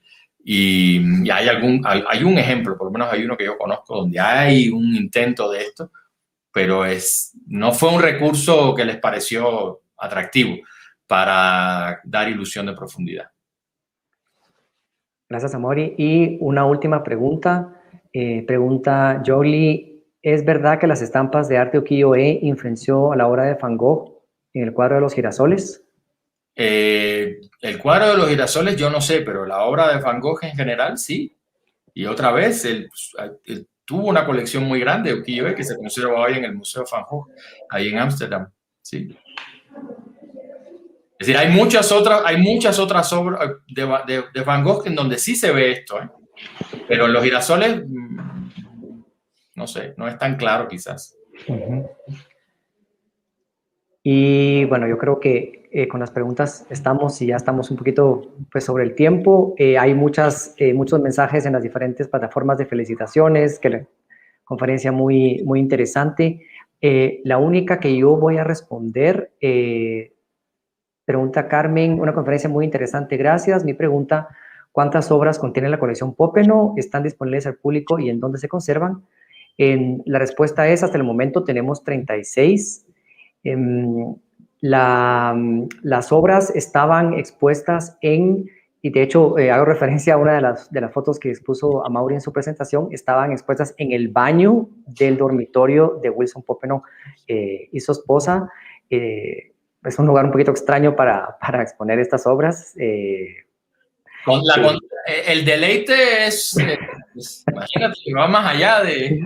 C: Y hay un ejemplo, por lo menos hay uno que yo conozco, donde hay un intento de esto, pero no fue un recurso que les pareció atractivo para dar ilusión de profundidad.
B: Gracias, Amaury. Y una última pregunta. Pregunta Jolie, ¿es verdad que las estampas de arte ukiyo-e influenció a la obra de Van Gogh en el cuadro de los girasoles?
C: El cuadro de los girasoles yo no sé, pero la obra de Van Gogh en general sí. Y otra vez, él tuvo una colección muy grande de ukiyo-e que se conserva hoy en el Museo Van Gogh, ahí en Ámsterdam. Sí. Es decir, hay muchas otras obras de Van Gogh en donde sí se ve esto, ¿eh? Pero en los girasoles, no sé, no es tan claro quizás.
B: Y bueno, yo creo que con las preguntas ya estamos un poquito pues, sobre el tiempo. Hay muchos mensajes en las diferentes plataformas de felicitaciones, que la conferencia muy interesante. La única que yo voy a responder, pregunta Carmen, una conferencia muy interesante, gracias. Mi pregunta, ¿cuántas obras contiene la colección Popenow? ¿Están disponibles al público y en dónde se conservan? La respuesta es, hasta el momento tenemos 36. Las obras estaban expuestas y de hecho hago referencia a una de las fotos que expuso Amaury en su presentación, estaban expuestas en el baño del dormitorio de Wilson Popenow y su esposa. Es un lugar un poquito extraño para exponer estas obras.
C: El deleite es imagínate que va más allá de...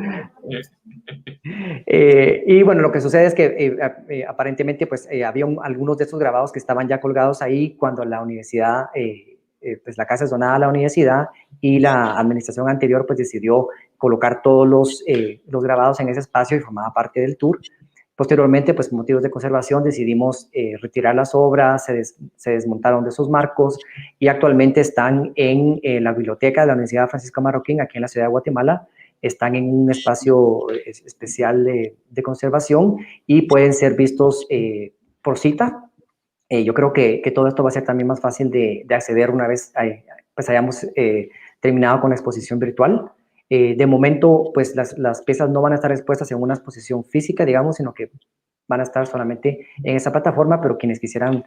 B: Y bueno, lo que sucede es que aparentemente pues había algunos de estos grabados que estaban ya colgados ahí cuando la universidad, pues la casa es donada a la universidad y la administración anterior pues decidió colocar todos los grabados en ese espacio y formaba parte del tour. Posteriormente, pues por motivos de conservación decidimos retirar las obras, se desmontaron de sus marcos y actualmente están en la biblioteca de la Universidad Francisco Marroquín aquí en la ciudad de Guatemala. Están en un espacio especial de conservación y pueden ser vistos por cita Yo creo que todo esto va a ser también más fácil de acceder una vez pues hayamos terminado con la exposición virtual. De momento, pues las piezas no van a estar expuestas en una exposición física, digamos, sino que van a estar solamente en esa plataforma, pero quienes quisieran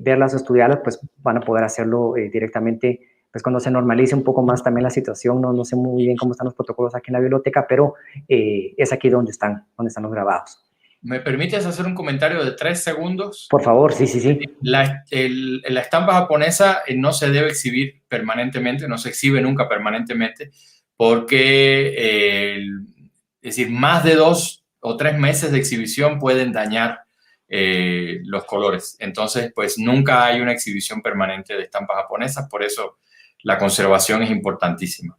B: verlas o estudiarlas, pues van a poder hacerlo directamente, pues cuando se normalice un poco más también la situación. No sé muy bien cómo están los protocolos aquí en la biblioteca, pero es aquí donde están los grabados.
C: ¿Me permites hacer un comentario de 3 segundos?
B: Por favor, sí.
C: La estampa japonesa no se debe exhibir permanentemente, no se exhibe nunca permanentemente, porque, es decir, más de 2 o 3 meses de exhibición pueden dañar los colores. Entonces, pues nunca hay una exhibición permanente de estampas japonesas, por eso la conservación es importantísima.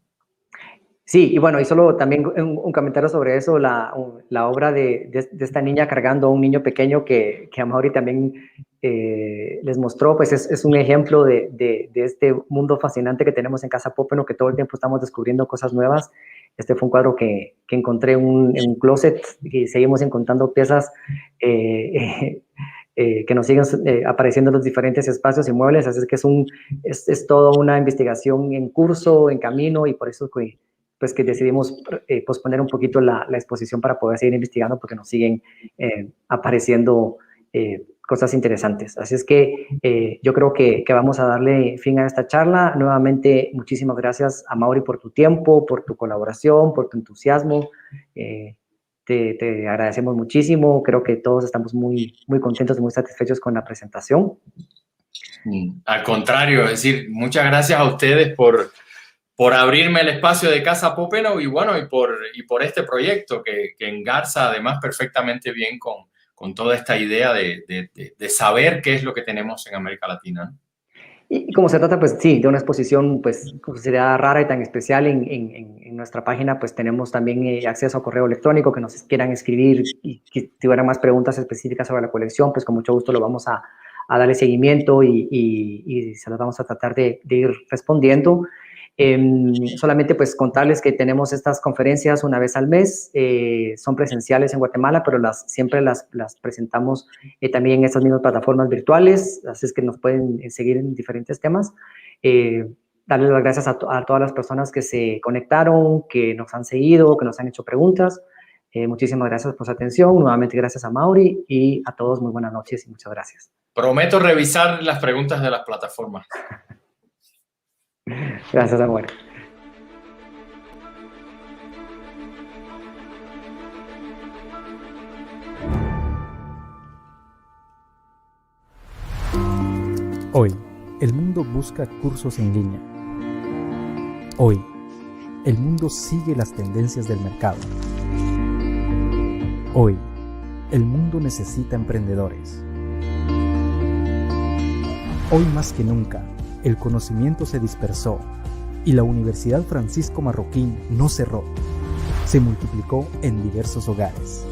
B: Sí, y bueno, y solo también un comentario sobre eso, la obra de esta niña cargando a un niño pequeño que Amaury también les mostró, pues es un ejemplo de este mundo fascinante que tenemos en Casa Pópeno, que todo el tiempo estamos descubriendo cosas nuevas. Este fue un cuadro que encontré en un closet y seguimos encontrando piezas que nos siguen apareciendo en los diferentes espacios y muebles, así es que es toda una investigación en curso, en camino, y por eso pues que decidimos posponer un poquito la exposición para poder seguir investigando, porque nos siguen apareciendo cosas interesantes. Así es que yo creo que vamos a darle fin a esta charla. Nuevamente, muchísimas gracias a Amaury por tu tiempo, por tu colaboración, por tu entusiasmo. Te agradecemos muchísimo. Creo que todos estamos muy contentos y muy satisfechos con la presentación.
C: Al contrario, es decir, muchas gracias a ustedes por abrirme el espacio de Casa Pópeno y bueno, y por este proyecto que engarza además perfectamente bien con toda esta idea de saber qué es lo que tenemos en América Latina.
B: Y como se trata, pues sí, de una exposición, pues, considerada rara y tan especial en nuestra página, pues tenemos también acceso a correo electrónico, que nos quieran escribir y que tuvieran más preguntas específicas sobre la colección, pues con mucho gusto lo vamos a darle seguimiento y se las vamos a tratar de ir respondiendo. Solamente pues contarles que tenemos estas conferencias una vez al mes, son presenciales en Guatemala, pero siempre las presentamos también en estas mismas plataformas virtuales, así es que nos pueden seguir en diferentes temas. Darles las gracias a todas las personas que se conectaron, que nos han seguido, que nos han hecho preguntas. Muchísimas gracias por su atención. Nuevamente gracias a Amaury y a todos muy buenas noches y muchas gracias.
C: Prometo revisar las preguntas de las plataformas.
B: Gracias, Amaury.
D: Hoy, el mundo busca cursos en línea. Hoy, el mundo sigue las tendencias del mercado. Hoy, el mundo necesita emprendedores. Hoy más que nunca, el conocimiento se dispersó y la Universidad Francisco Marroquín no cerró, se multiplicó en diversos hogares.